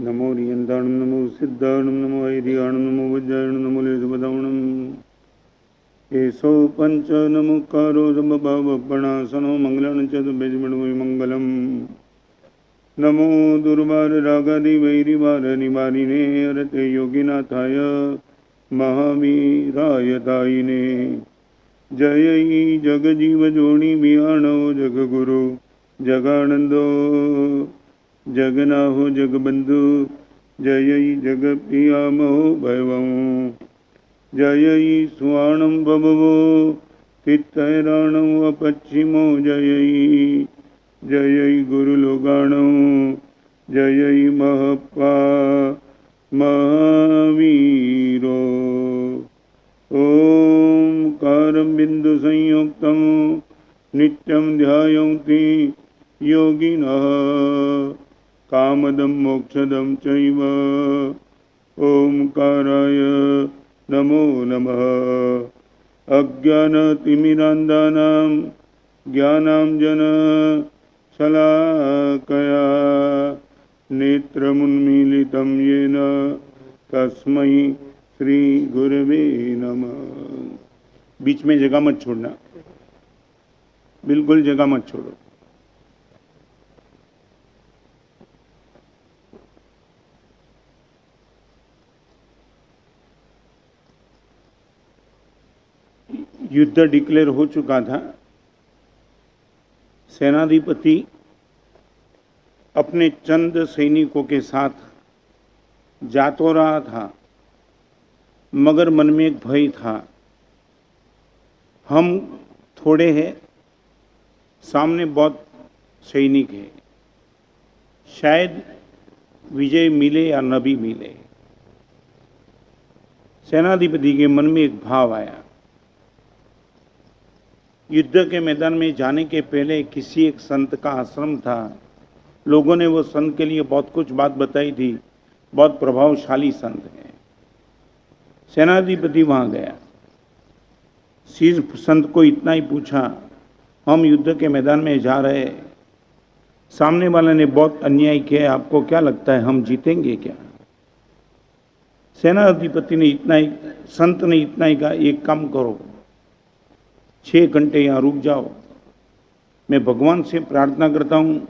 नमो रियन्ताणं नमो सिद्धाणं नमो ऐर्याणं नमो वज्रायणं नमो लेशपदावणम् एषो पञ्च नमोकारो समभावपणासनो मङ्गलानि च मङ्गलम् नमो दुर्वाररागादिवैरिवारनिवारिणे हरते योगिनाथाय महावीराय दायिने जय जगजीवजोनि विहाणो जगगुरु जगानन्दो जगनाहो जगबंधु जय जगप्रियामो भैवं जय सुवाणं बभवो चित्तैराणो अपश्चिमो जय जय गुरुलोगाणो जय महपा महावीरो ओंकारं बिंदु संयुक्तं नित्यं ध्यायन्ति योगिनः कामदं मोक्षदं चैव ओंकाराय नमो नमः अज्ञानतिमिरान्धानां ज्ञानाञ्जन शलाकया नेत्रमुन्मीलितं येन तस्मै श्री गुरवे नमः। बीच में जगह मत छोड़ना, बिल्कुल जगह मत छोड़ो। युद्ध डिक्लेयर हो चुका था। सेनाधिपति अपने चंद सैनिकों के साथ जा तो रहा था, मगर मन में एक भय था। हम थोड़े हैं, सामने बहुत सैनिक है, शायद विजय मिले या न भी मिले। सेनाधिपति के मन में एक भाव आया। युद्ध के मैदान में जाने के पहले किसी एक संत का आश्रम था। लोगों ने वो संत के लिए बहुत कुछ बात बताई थी, बहुत प्रभावशाली संत है। सेनाधिपति वहां गया, सिर्फ संत को इतना ही पूछा, हम युद्ध के मैदान में जा रहे, सामने वाले ने बहुत अन्याय किया, आपको क्या लगता है हम जीतेंगे क्या? सेनाधिपति ने इतना ही, संत ने इतना ही कहा, एक काम करो, 6 घंटे यहाँ रुक जाओ, मैं भगवान से प्रार्थना करता हूँ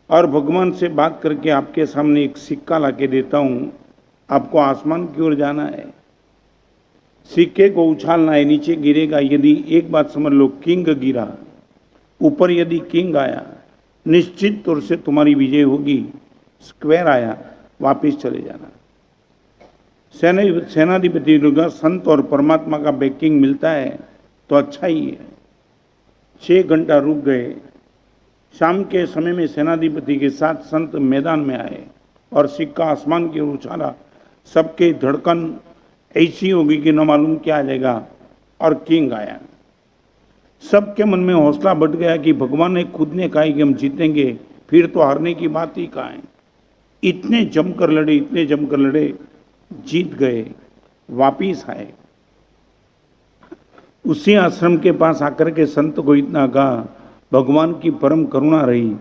और भगवान से बात करके आपके सामने एक सिक्का लाके देता हूँ। आपको आसमान की ओर जाना है, सिक्के को उछालना है, नीचे गिरेगा। यदि एक बात समझ लो, किंग गिरा, ऊपर यदि किंग आया, निश्चित तौर से तुम्हारी विजय होगी। स्क्वायर आया, वापस चले जाना। सेनाधिपति का संत और परमात्मा का बैकिंग मिलता है तो अच्छा ही है। 6 घंटा रुक गए। शाम के समय में सेनाधिपति के साथ संत मैदान में आए और सिक्का आसमान की ओर उछाला। सबके धड़कन ऐसी होगी कि न मालूम क्या आ जाएगा, और किंग आया। सबके मन में हौसला बढ़ गया कि भगवान ने खुद ने कहा कि हम जीतेंगे, फिर तो हारने की बात ही कहाँ है। इतने जमकर लड़े, इतने जमकर लड़े, जीत गए, वापिस आए। उसी आश्रम के पास आकर के संत को इतना कहा, भगवान की परम करुणा रही,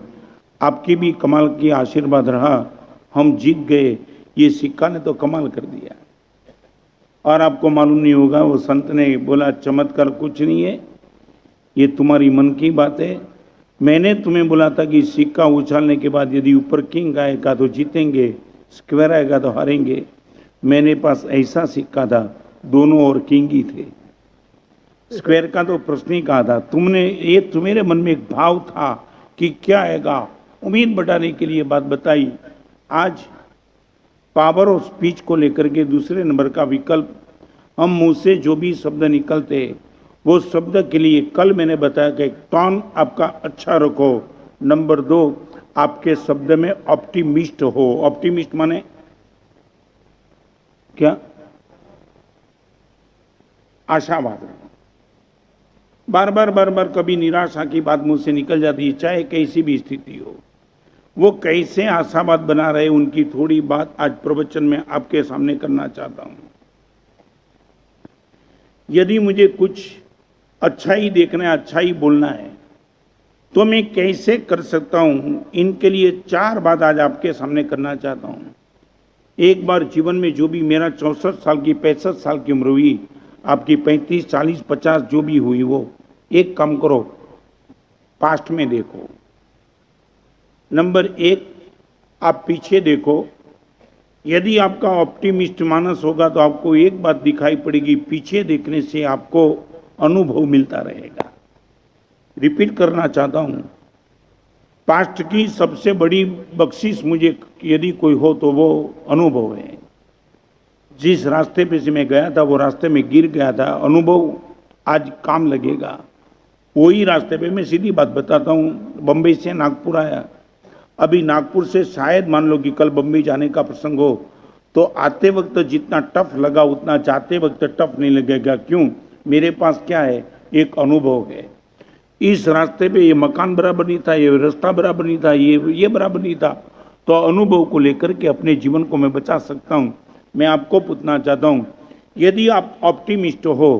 आपकी भी कमाल की आशीर्वाद रहा, हम जीत गए। ये सिक्का ने तो कमाल कर दिया। और आपको मालूम नहीं होगा, वो संत ने बोला, चमत्कार कुछ नहीं है, ये तुम्हारी मन की बात है। मैंने तुम्हें बोला था कि सिक्का उछालने के बाद यदि ऊपर किंग आएगा तो जीतेंगे, स्क्वायर आएगा तो हारेंगे। मेरे पास ऐसा सिक्का था, दोनों और किंग ही थे, स्क्वायर का तो प्रश्न ही कहा था। तुमने ये, तुम्हारे मन में एक भाव था कि क्या आएगा, उम्मीद बढ़ाने के लिए बात बताई। आज पावर ऑफ स्पीच को लेकर के दूसरे नंबर का विकल्प, हम मुंह से जो भी शब्द निकलते वो शब्द के लिए कल मैंने बताया कि टोन आपका अच्छा रखो। नंबर 2, आपके शब्द में ऑप्टिमिस्ट हो। ऑप्टिमिस्ट माने क्या? आशावाद। बार बार कभी निराशा की बात मुंह से निकल जाती है, चाहे कैसी भी स्थिति हो। वो कैसे आशावाद बना रहे, उनकी थोड़ी बात आज प्रवचन में आपके सामने करना चाहता हूं। यदि मुझे कुछ अच्छा ही देखना है, अच्छा ही बोलना है, तो मैं कैसे कर सकता हूं? इनके लिए 4 बात आज आपके सामने करना चाहता हूं। एक बार जीवन में जो भी मेरा 64 साल की 65 साल की उम्र हुई, आपकी 35 40 50 जो भी हुई, वो एक काम करो, पास्ट में देखो। नंबर 1, आप पीछे देखो। यदि आपका ऑप्टिमिस्ट मानस होगा तो आपको एक बात दिखाई पड़ेगी, पीछे देखने से आपको अनुभव मिलता रहेगा। रिपीट करना चाहता हूं, पास्ट की सबसे बड़ी बख्शिश मुझे यदि कोई हो तो वो अनुभव है। जिस रास्ते पे से मैं गया था वो रास्ते में गिर गया था, अनुभव आज काम लगेगा। वही रास्ते पे मैं सीधी बात बताता हूं, बंबई से नागपुर आया। अभी नागपुर से शायद मान लो कि कल बंबई जाने का प्रसंग हो, तो आते वक्त जितना टफ लगा उतना जाते वक्त टफ नहीं लगेगा। क्यों? मेरे पास क्या है? एक अनुभव है। इस रास्ते पे ये मकान बराबर नहीं था, ये रास्ता बराबर नहीं था, ये बराबर नहीं था, तो अनुभव को लेकर के अपने जीवन को मैं बचा सकता हूं। मैं आपको पूछना चाहता हूं, यदि आप ऑप्टिमिस्ट हो,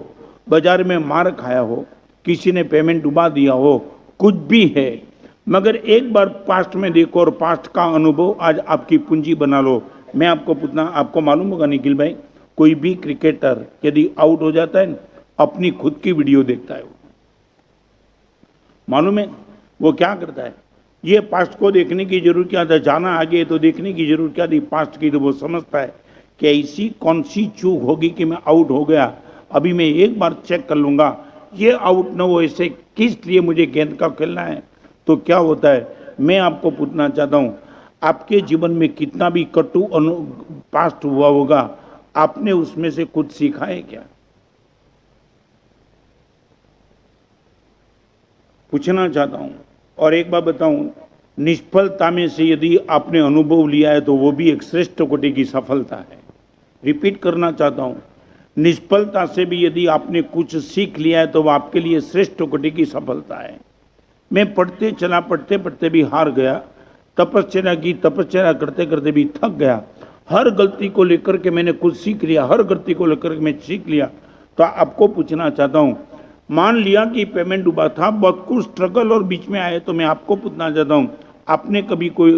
बाजार में मार खाया हो, किसी ने पेमेंट डुबा दिया हो, कुछ भी है, मगर एक बार पास्ट में देखो और पास्ट का अनुभव आज आपकी पूंजी बना लो। मैं आपको पूछना, आपको मालूम होगा निखिल भाई, कोई भी क्रिकेटर यदि आउट हो जाता है, अपनी खुद की वीडियो देखता है। मालूम है वो क्या करता है? ये पास्ट को देखने की जरूरत क्या था? जाना आगे तो देखने की जरूरत क्या थी? पास्ट की तो वो समझता है कि ऐसी कौन सी चूक होगी कि मैं आउट हो गया, अभी मैं एक बार चेक कर लूंगा, ये आउट न हो, ऐसे किस लिए मुझे गेंद का खेलना है। तो क्या होता है, मैं आपको पूछना चाहता हूं, आपके जीवन में कितना भी कटु पास्ट हुआ होगा, आपने उसमें से कुछ सीखा है क्या? पूछना चाहता हूं। और एक बात बताऊं, निष्फलता में से यदि आपने अनुभव लिया है तो वो भी एक श्रेष्ठ कोटि की सफलता है। रिपीट करना चाहता हूं, निष्फलता से भी यदि आपने कुछ सीख लिया है तो वो आपके लिए श्रेष्ठ कोटि की सफलता है। मैं पढ़ते चला, पढ़ते पढ़ते भी हार गया, तपस्या की, तपस्या करते करते भी थक गया। हर गलती को लेकर के मैंने कुछ सीख लिया, हर गलती को लेकर के मैं सीख लिया। तो आपको पूछना चाहता हूं, मान लिया कि पेमेंट डूबा था, बहुत कुछ स्ट्रगल और बीच में आए, तो मैं आपको पूछना चाहता हूं, आपने कभी कोई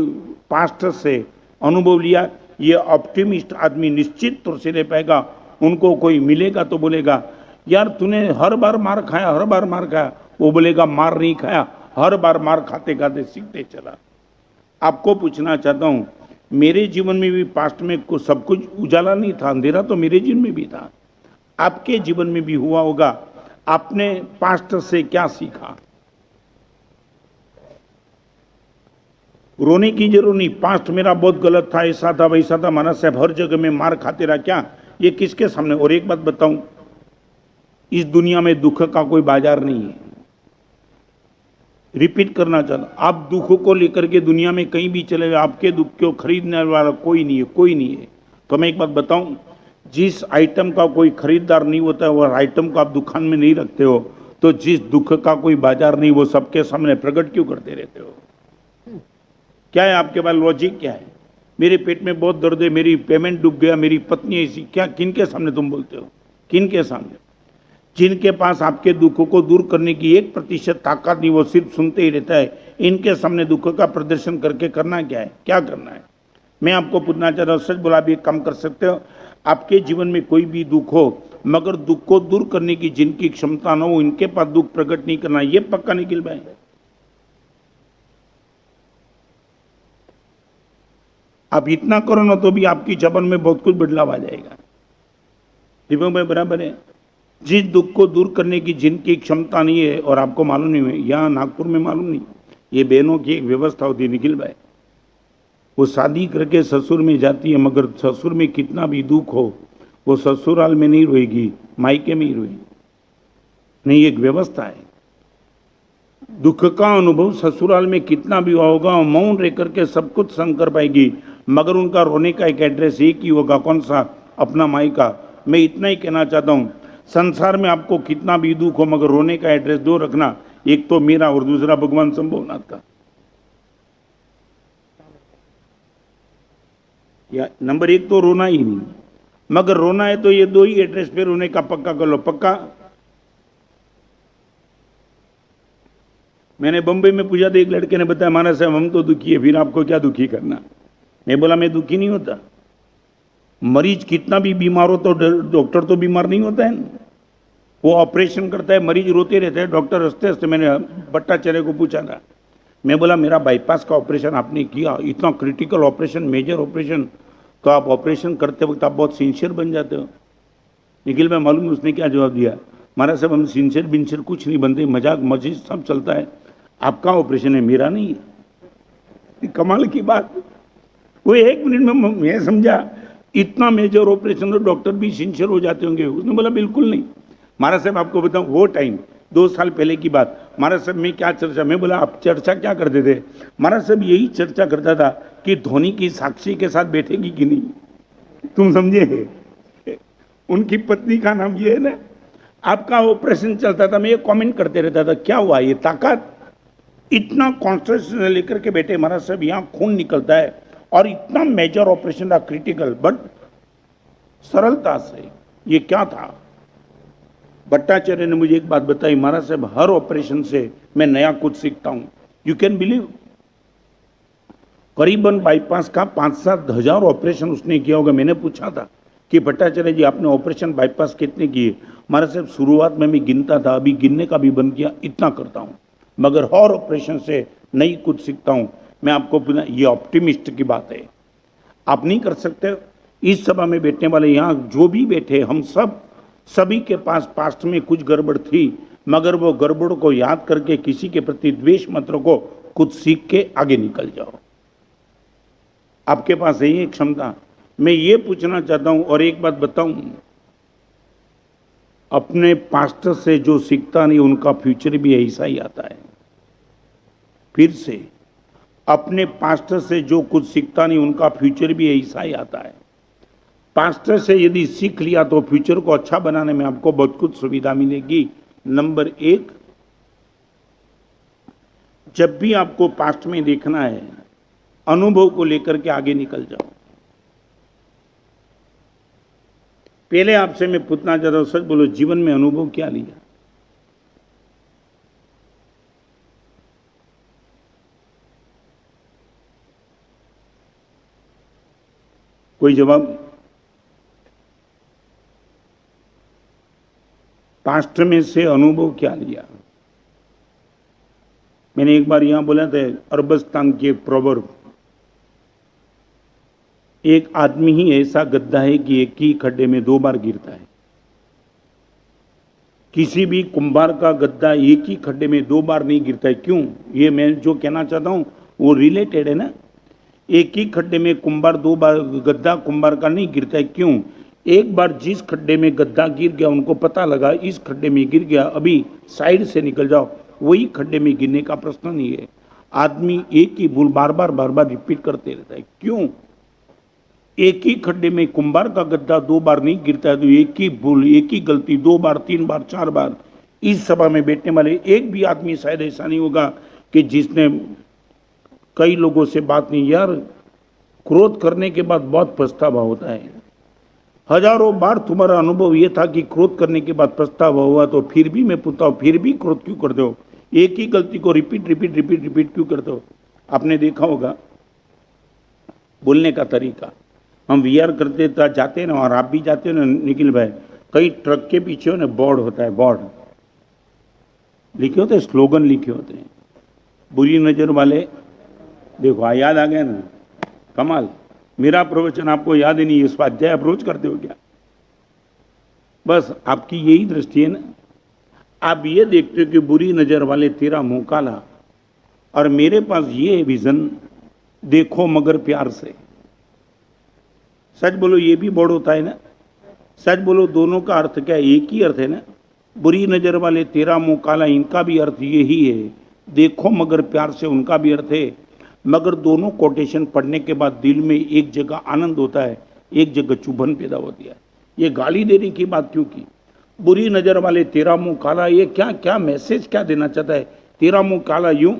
पास्ट से अनुभव लिया? ये ऑप्टिमिस्ट आदमी निश्चित तौर से ले पाएगा। उनको कोई मिलेगा तो बोलेगा, यार तूने हर बार मार खाया, हर बार मार खाया। वो बोलेगा, मार नहीं खाया, हर बार मार खाते खाते सीखते चला। आपको पूछना चाहता हूं, मेरे जीवन में भी पास्ट में सब कुछ उजाला नहीं था, अंधेरा तो मेरे जीवन में भी था, आपके जीवन में भी हुआ होगा। आपने पास्ट से क्या सीखा? रोने की जरूरत नहीं, पास्ट मेरा बहुत गलत था, ऐसा था वैसा था, माना साहब हर जगह में मार खाते रहा, क्या ये किसके सामने? और एक बात बताऊं, इस दुनिया में दुख का कोई बाजार नहीं है। रिपीट करना चाहता, आप दुख को लेकर के दुनिया में कहीं भी चले गए, आपके दुख को खरीदने वाला कोई नहीं है, कोई नहीं है। तो मैं एक बात बताऊं, जिस आइटम का कोई खरीदार नहीं होता है वो आइटम को आप दुकान में नहीं रखते हो, तो जिस दुख का कोई बाजार नहीं वो सबके सामने प्रकट क्यों करते रहते हो? क्या है आपके पास लॉजिक? क्या है? मेरे पेट में बहुत दर्द है, मेरी पेमेंट डूब गया, मेरी पत्नी ऐसी, क्या किनके सामने तुम बोलते हो? किनके सामने? जिनके पास आपके दुख को दूर करने की 1% ताकत नहीं, वो सिर्फ सुनते ही रहता है, इनके सामने दुख का प्रदर्शन करके करना क्या है? क्या करना है? मैं आपको पूछना चाहता हूँ, सच बोला, भी एक काम कर सकते हो, आपके जीवन में कोई भी दुख हो, मगर दुख को दूर करने की जिनकी क्षमता न हो, इनके पास दुख प्रकट नहीं करना, ये पक्का निखिल भाई। आप इतना करो ना तो भी आपकी जबान में बहुत कुछ बदलाव आ जाएगा। दीपक भाई बराबर है? जिस दुख को दूर करने की जिनकी क्षमता नहीं है, और आपको मालूम नहीं है, यहाँ नागपुर में मालूम नहीं, ये बहनों की एक व्यवस्था होती है निखिल भाई, वो शादी करके ससुर में जाती है, मगर ससुर में कितना भी दुख हो वो ससुराल में नहीं रोएगी, मायके में ही रोएगी। नहीं, एक व्यवस्था है। दुख का अनुभव ससुराल में कितना भी होगा, मौन रह करके सब कुछ सहन कर पाएगी, मगर उनका रोने का एक एड्रेस एक ही होगा, कौन सा? अपना मायका। मैं इतना ही कहना चाहता हूँ, संसार में आपको कितना भी दुख हो, मगर रोने का एड्रेस दो रखना, एक तो मेरा और दूसरा भगवान शंभुनाथ का। या नंबर 1 तो रोना ही नहीं, मगर रोना है तो ये 2 ही एड्रेस पे रोने का पक्का कर लो, पक्का। मैंने बम्बई में पूछा तो एक लड़के ने बताया महाराज साहब हम तो दुखी है, फिर आपको क्या दुखी करना। मैं बोला मैं दुखी नहीं होता, मरीज कितना भी बीमार हो तो डॉक्टर तो बीमार नहीं होता है। वो ऑपरेशन करता है, मरीज रोते रहते हैं, डॉक्टर हंसते हंसते। मैंने भट्टाचार्य को पूछा था, मैं बोला मेरा बाईपास का ऑपरेशन आपने किया, इतना क्रिटिकल ऑपरेशन, मेजर ऑपरेशन, तो आप ऑपरेशन करते वक्त आप बहुत सिंसियर बन जाते हो। निखिल भाई मालूम है उसने क्या जवाब दिया, महाराज साहब हम सिंसियर बिंसियर कुछ नहीं बनते, मजाक मस्जिद सब चलता है, आपका ऑपरेशन है मेरा नहीं है। कमाल की बात। वो 1 मिनट में मैं समझा इतना मेजर ऑपरेशन तो डॉक्टर भी सिंसियर हो जाते होंगे। उसने बोला बिल्कुल नहीं। महाराज साहब आपको बताऊं वो टाइम 2 साल पहले की बात, महाराज साहब मैं क्या चर्चा, मैं बोला आप चर्चा क्या करते थे। महाराज साहब यही चर्चा करता था कि धोनी की साक्षी के साथ बैठेगी कि नहीं, तुम समझे। उनकी पत्नी का नाम ये है ना। आपका ऑपरेशन चलता था, मैं ये कमेंट करते रहता था क्या हुआ ये ताकत, इतना कॉन्सेंट्रेशन लेकर के बैठे महाराज साहब, यहाँ खून निकलता है और इतना मेजर ऑपरेशन था क्रिटिकल, बट सरलता से। ये क्या था। भट्टाचार्य ने मुझे एक बात बताई, महाराज साहब हर ऑपरेशन से मैं नया कुछ सीखता हूं। यू कैन बिलीव, करीबन बाईपास का 5-7 हजार ऑपरेशन उसने किया होगा। मैंने पूछा था कि भट्टाचार्य जी आपने ऑपरेशन बाईपास कितने किए। महाराज साहब शुरुआत में मैं गिनता था, अभी गिनने का भी बंद किया, इतना करता हूं, मगर हर ऑपरेशन से नई कुछ सीखता हूं। मैं आपको, ये ऑप्टिमिस्ट की बात है, आप नहीं कर सकते। इस सभा में बैठने वाले यहाँ जो भी बैठे, हम सभी के पास पास्ट में कुछ गड़बड़ थी, मगर वो गड़बड़ को याद करके किसी के प्रति द्वेष मत रखो, कुछ सीख के आगे निकल जाओ। आपके पास है ये क्षमता। मैं ये पूछना चाहता हूं और एक बात बताऊं, अपने पास्ट से जो सीखता नहीं उनका फ्यूचर भी ऐसा ही आता है। फिर से, अपने पास्ट से जो कुछ सीखता नहीं उनका फ्यूचर भी ऐसा ही आता है। पास्ट से यदि सीख लिया तो फ्यूचर को अच्छा बनाने में आपको बहुत कुछ सुविधा मिलेगी। नंबर 1, जब भी आपको पास्ट में देखना है, अनुभव को लेकर के आगे निकल जाओ। पहले आपसे मैं पूछना चाहता हूं, सच बोलो, जीवन में अनुभव क्या लिया। कोई जवाब। पास्ट में से अनुभव क्या लिया। मैंने एक बार यहां बोला था, अरबस्तान के प्रोवर्ब, एक आदमी ही ऐसा गद्दा है कि एक ही खड्डे में 2 बार गिरता है। किसी भी कुंभार का गद्दा एक ही खड्डे में 2 बार नहीं गिरता है। क्यों, ये मैं जो कहना चाहता हूं वो रिलेटेड है ना। एक ही खड्डे में कुंभार 2 बार, गद्दा कुंभार का नहीं गिरता है। क्यों, एक बार जिस खड्डे में गद्दा गिर गया, उनको पता लगा इस खड्डे में गिर गया, अभी साइड से निकल जाओ, वही खड्डे में गिरने का प्रश्न नहीं है। आदमी एक ही भूल बार बार रिपीट करते रहता है। क्यों, एक ही खड्डे में कुंभार का गद्दा 2 बार नहीं गिरता है, तो एक ही भूल, एक ही गलती 2 बार, 3 बार, 4 बार। इस सभा में बैठने वाले एक भी आदमी शायद ऐसा नहीं होगा कि जिसने कई लोगों से बात नहीं, यार क्रोध करने के बाद बहुत पछतावा होता है। हजारों बार तुम्हारा अनुभव यह था कि क्रोध करने के बाद पछतावा हुआ, तो फिर भी मैं पूछता हूं, फिर भी क्रोध क्यों करते हो, एक ही गलती को रिपीट क्यों करते हो। आपने देखा होगा बोलने का तरीका, हम वीआर करते जाते हैं ना, और आप भी जाते हो ना निखिल भाई, कई ट्रक के पीछे ना बोर्ड होता है, बोर्ड लिखे होते हैं, स्लोगन लिखे होते हैं, बुरी नजर वाले देखो, याद आ गया ना, कमाल। मेरा प्रवचन आपको याद ही नहीं है, स्वाध्याय आप रोज करते हो क्या। बस आपकी यही दृष्टि है ना, आप ये देखते हो कि बुरी नजर वाले तेरा मुंह काला, और मेरे पास ये विजन, देखो मगर प्यार से। सच बोलो, ये भी बोर्ड होता है ना। सच बोलो, दोनों का अर्थ क्या है, एक ही अर्थ है ना। बुरी नजर वाले तेरा मुंह काला, इनका भी अर्थ यही है, देखो मगर प्यार से उनका भी अर्थ है। मगर दोनों कोटेशन पढ़ने के बाद दिल में एक जगह आनंद होता है, एक जगह चुभन पैदा होती है। ये गाली देने की बात क्यों की। बुरी नजर वाले तेरा मुंह काला, ये क्या मैसेज क्या देना चाहता है, तेरा मुंह काला यूं।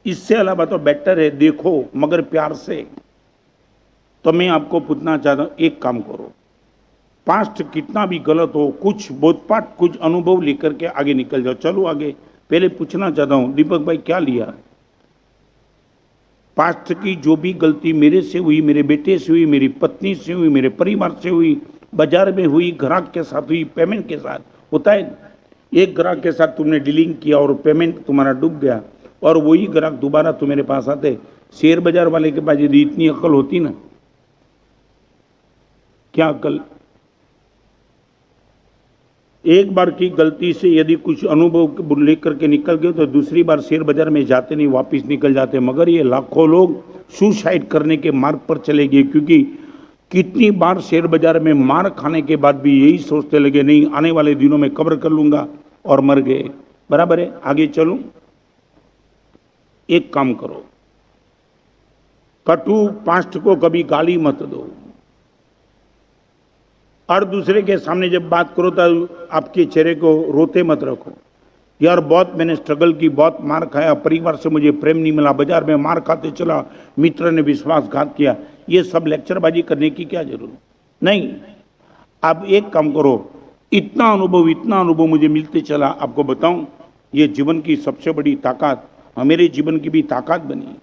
इससे अलावा तो बेटर है देखो मगर प्यार से। तो मैं आपको पूछना चाहता हूं, एक काम करो, पास्ट कितना भी गलत हो, कुछ बोधपाठ, कुछ अनुभव लेकर के आगे निकल जाओ। चलो आगे, पहले पूछना चाहता हूं दीपक भाई क्या लिया? पास्ट की जो भी गलती मेरे से हुई, मेरे बेटे से हुई, मेरी पत्नी से हुई, मेरे परिवार से हुई, बाजार में हुई, ग्राहक के साथ हुई, पेमेंट के साथ होता है। एक ग्राहक के साथ तुमने डीलिंग किया और पेमेंट तुम्हारा डूब गया, और वही ग्राहक दोबारा तुम्हारे पास आते। शेयर बाजार वाले के पास यदि इतनी अकल होती ना, क्या अकल, एक बार की गलती से यदि कुछ अनुभव लेकर के निकल गए तो दूसरी बार शेयर बाजार में जाते नहीं, वापस निकल जाते। मगर ये लाखों लोग सुसाइड करने के मार्ग पर चले गए, क्योंकि कितनी बार शेयर बाजार में मार खाने के बाद भी यही सोचते लगे नहीं आने वाले दिनों में कब्र कर लूंगा, और मर गए। बराबर है, आगे चलूं। एक काम करो, कटु पास्ट को कभी गाली मत दो, और दूसरे के सामने जब बात करो तो आपके चेहरे को रोते मत रखो। यार बहुत मैंने स्ट्रगल की, बहुत मार खाया, परिवार से मुझे प्रेम नहीं मिला, बाजार में मार खाते चला, मित्र ने विश्वासघात किया। ये सब लेक्चरबाजी करने की क्या जरूरत नहीं। आप एक काम करो, इतना अनुभव मुझे मिलते चला, आपको बताऊं ये जीवन की सबसे बड़ी ताकत, मेरे जीवन की भी ताकत बनी।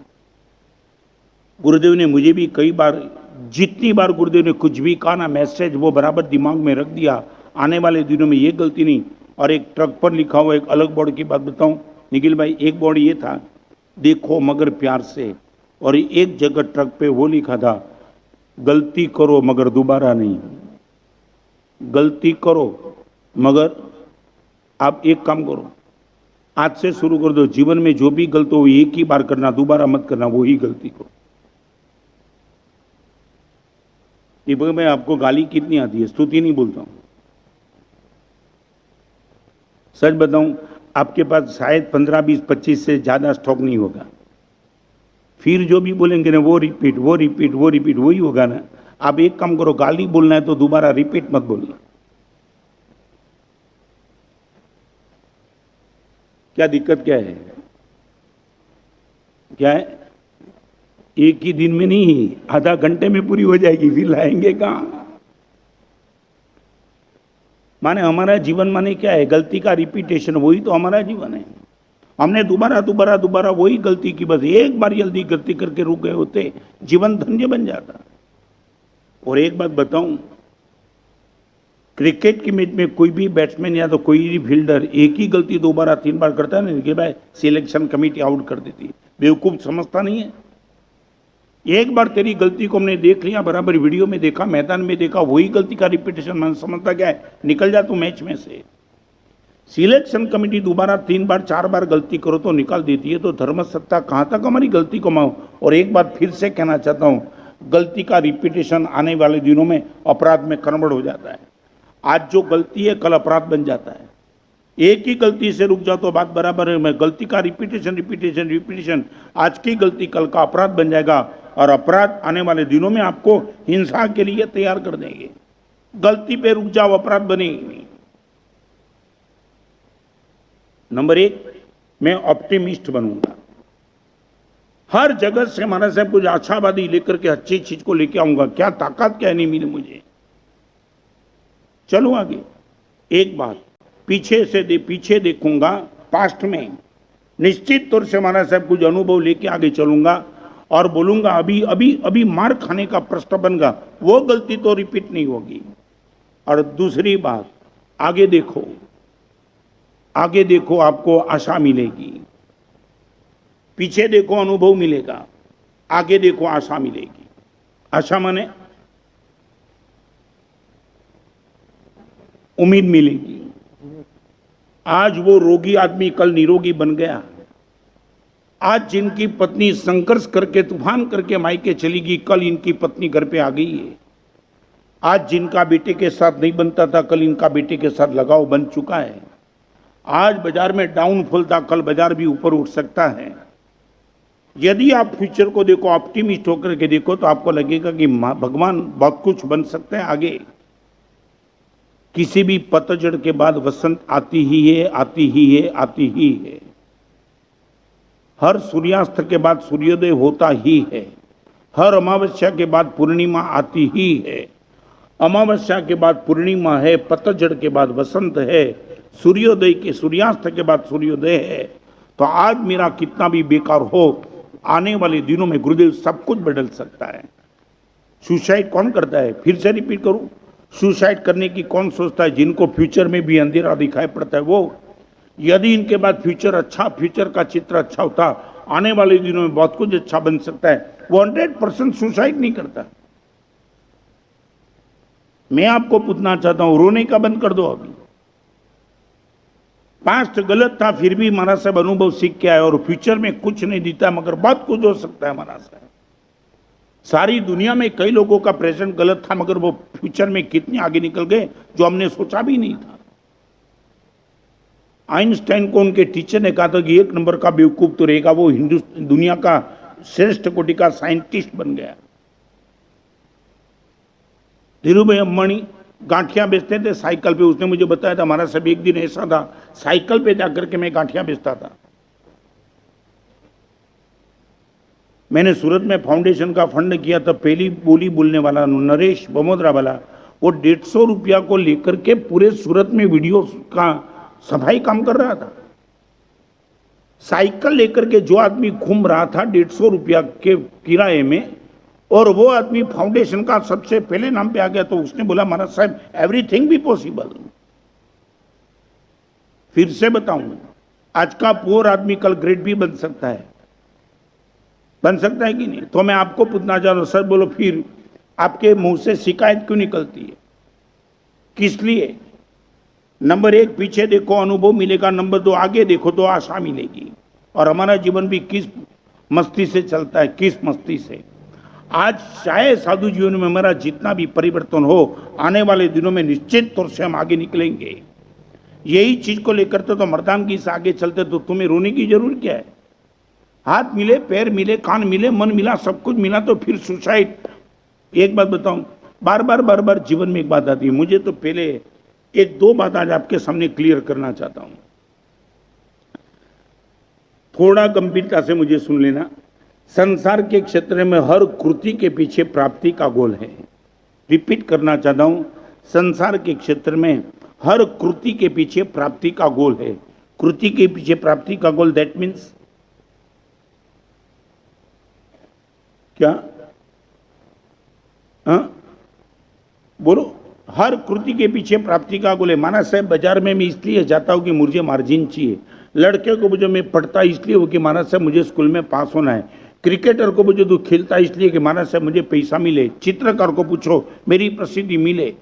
गुरुदेव ने मुझे भी कई बार, जितनी बार गुरुदेव ने कुछ भी कहा ना, मैसेज वो बराबर दिमाग में रख दिया। आने वाले दिनों में ये गलती नहीं। और एक ट्रक पर लिखा हुआ एक अलग बोर्ड की बात बताऊं निखिल भाई, एक बोर्ड ये था, देखो मगर प्यार से, और एक जगह ट्रक पे वो लिखा था, गलती करो मगर दोबारा नहीं। गलती करो मगर, आप एक काम करो, आज से शुरू कर दो, जीवन में जो भी गलती हो एक ही बार करना, दोबारा मत करना, वही गलती करो। दीपक मैं आपको गाली कितनी आती है? स्तुति नहीं बोलता हूं, सच बताऊं आपके पास शायद 15, 20, 25 से ज्यादा स्टॉक नहीं होगा। फिर जो भी बोलेंगे ना वो रिपीट वही होगा ना। आप एक काम करो, गाली बोलना है तो दोबारा रिपीट मत बोलना। क्या दिक्कत क्या है? क्या है? एक ही दिन में नहीं, आधा घंटे में पूरी हो जाएगी, फिर लाएंगे कहां? माने हमारा जीवन माने क्या है? गलती का रिपीटेशन, वही तो हमारा जीवन है। हमने दोबारा वही गलती की, बस एक बार जल्दी गलती करके रुक गए होते, जीवन धन्य बन जाता। और एक बात बताऊं, क्रिकेट की मैच में कोई भी बैट्समैन या तो कोई भी फील्डर एक ही गलती 2 बार 3 बार करता है ना कि भाई सिलेक्शन कमेटी आउट कर देती है। बेवकूफ समझता नहीं है। एक बार तेरी गलती को हमने देख लिया, बराबर वीडियो में देखा, मैदान में देखा, वही गलती का रिपीटेशन, मैं समझता क्या है, निकल जा तू मैच में से। सिलेक्शन कमेटी 2 बार 3 बार 4 बार गलती करो तो निकाल देती है, तो धर्म सत्ता कहां तक हमारी गलती को माओ। और एक बात फिर से कहना चाहता हूं, गलती का रिपीटेशन आने वाले दिनों में अपराध में कन्वर्ट हो जाता है। आज जो गलती है कल अपराध बन जाता है। एक ही गलती से रुक जाओ तो बात बराबर है। मैं गलती का रिपीटेशन, आज की गलती कल का अपराध बन जाएगा, और अपराध आने वाले दिनों में आपको हिंसा के लिए तैयार कर देंगे। गलती पे रुक जाओ, अपराध बनेगी नहीं। नंबर 1, मैं ऑप्टिमिस्ट बनूंगा। हर जगह से हमारा सब कुछ आशावादी लेकर के अच्छी चीज को लेके आऊंगा। क्या ताकत क्या नहीं मिली मुझे। चलो आगे। एक बात, पीछे देखूंगा, पास्ट में निश्चित तौर से हमारा सब कुछ अनुभव लेके आगे चलूंगा, और बोलूंगा अभी मार खाने का प्रश्न बनेगा, वो गलती तो रिपीट नहीं होगी। और दूसरी बात, आगे देखो आपको आशा मिलेगी। पीछे देखो अनुभव मिलेगा, आगे देखो आशा मिलेगी। आशा माने उम्मीद मिलेगी। आज वो रोगी आदमी कल निरोगी बन गया। आज जिनकी पत्नी संघर्ष करके तूफान करके मायके चली गई, कल इनकी पत्नी घर पे आ गई है। आज जिनका बेटे के साथ नहीं बनता था, कल इनका बेटे के साथ लगाव बन चुका है। आज बाजार में डाउनफॉल था, कल बाजार भी ऊपर उठ सकता है। यदि आप फ्यूचर को देखो, ऑप्टिमिस्ट होकर के देखो, तो आपको लगेगा कि भगवान बहुत कुछ बन सकते हैं आगे। किसी भी पतझड़ के बाद वसंत आती ही है। हर सूर्यास्त के बाद सूर्योदय होता ही है। हर अमावस्या के बाद पूर्णिमा आती ही है। अमावस्या के बाद पूर्णिमा है, पतझड़ के बाद वसंत है, सूर्योदय के सूर्यास्त के बाद सूर्योदय है, तो आज मेरा कितना भी बेकार हो, आने वाले दिनों में गुरुदेव सब कुछ बदल सकता है। सुसाइड कौन करता है? फिर से रिपीट करूं, सुसाइड करने की कौन सोचता है? जिनको फ्यूचर में भी अंधेरा दिखाई पड़ता है वो। यदि इनके बाद फ्यूचर का चित्र अच्छा होता, आने वाले दिनों में बहुत कुछ अच्छा बन सकता है, वो 100% सुसाइड नहीं करता। मैं आपको पूछना चाहता हूं, रोने का बंद कर दो अभी। पास्ट गलत था, फिर भी महाराज साहब अनुभव सीख के आए और फ्यूचर में कुछ नहीं दिखता, मगर बहुत कुछ हो सकता है महाराज साहब। सारी दुनिया में कई लोगों का प्रेजेंट गलत था, मगर वो फ्यूचर में कितने आगे निकल गए जो हमने सोचा भी नहीं था। आइंस्टाइन को उनके टीचर ने कहा था कि 1 नंबर का बेवकूफ तो रहेगा, वो दुनिया का श्रेष्ठ कोटि का साइंटिस्ट बन गया। धीरूभाई अंबानी गांठियां बेचते थे साइकिल पे, उसने मुझे बताया था हमारा सब एक दिन ऐसा था, साइकिल पे जाकर के मैं गांठियां बेचता था। मैंने सूरत में फाउंडेशन का फंड किया, तब पहली बोली बोलने वाला नरेश बमोदरा वाला, वो 150 रुपया को लेकर के पूरे सूरत में वीडियो का सफाई काम कर रहा था। साइकिल लेकर के जो आदमी घूम रहा था 150 रुपया के किराए में, और वो आदमी फाउंडेशन का सबसे पहले नाम पे आ गया, तो उसने बोला महाराज साहब एवरीथिंग भी पॉसिबल। फिर से बताऊं, आज का पुअर आदमी कल ग्रेट भी बन सकता है, बन सकता है कि नहीं? तो मैं आपको पूछना चाह रहा हूं, सर बोलो, फिर आपके मुंह से शिकायत क्यों निकलती है? किस लिए? नंबर 1 पीछे देखो अनुभव मिलेगा, नंबर 2 आगे देखो तो आशा मिलेगी। और हमारा जीवन भी किस मस्ती से चलता है, किस मस्ती से। आज चाहे साधु जीवन में हमारा जितना भी परिवर्तन हो, आने वाले दिनों में निश्चित तौर से हम आगे निकलेंगे। यही चीज को लेकर तो मर्दानगी से आगे चलते, तो तुम्हें रोने की जरूरत क्या है? हाथ मिले, पैर मिले, कान मिले, मन मिला, सब कुछ मिला, तो फिर सुसाइड। एक बात बताऊं, बार बार जीवन में एक बात आती है, मुझे तो पहले 1-2 बात आज आपके सामने क्लियर करना चाहता हूं, थोड़ा गंभीरता से मुझे सुन लेना। संसार के क्षेत्र में हर कृति के पीछे प्राप्ति का गोल है। रिपीट करना चाहता हूं, संसार के क्षेत्र में हर कृति के पीछे प्राप्ति का गोल है। कृति के पीछे प्राप्ति का गोल, दैट मीन्स क्या? हाँ बोलो। हर कृति के पीछे प्राप्ति का गोल है। माना साहब बाजार में मैं इसलिए जाता हूं कि मुझे मार्जिन चाहिए, लड़के को मुझे मैं पढ़ता इसलिए हो कि माना साहब मुझे स्कूल में पास होना है, क्रिकेटर को मुझे तो खेलता इसलिए कि माना साहब मुझे पैसा मिले, चित्रकार को पूछो मेरी प्रसिद्धि मिले।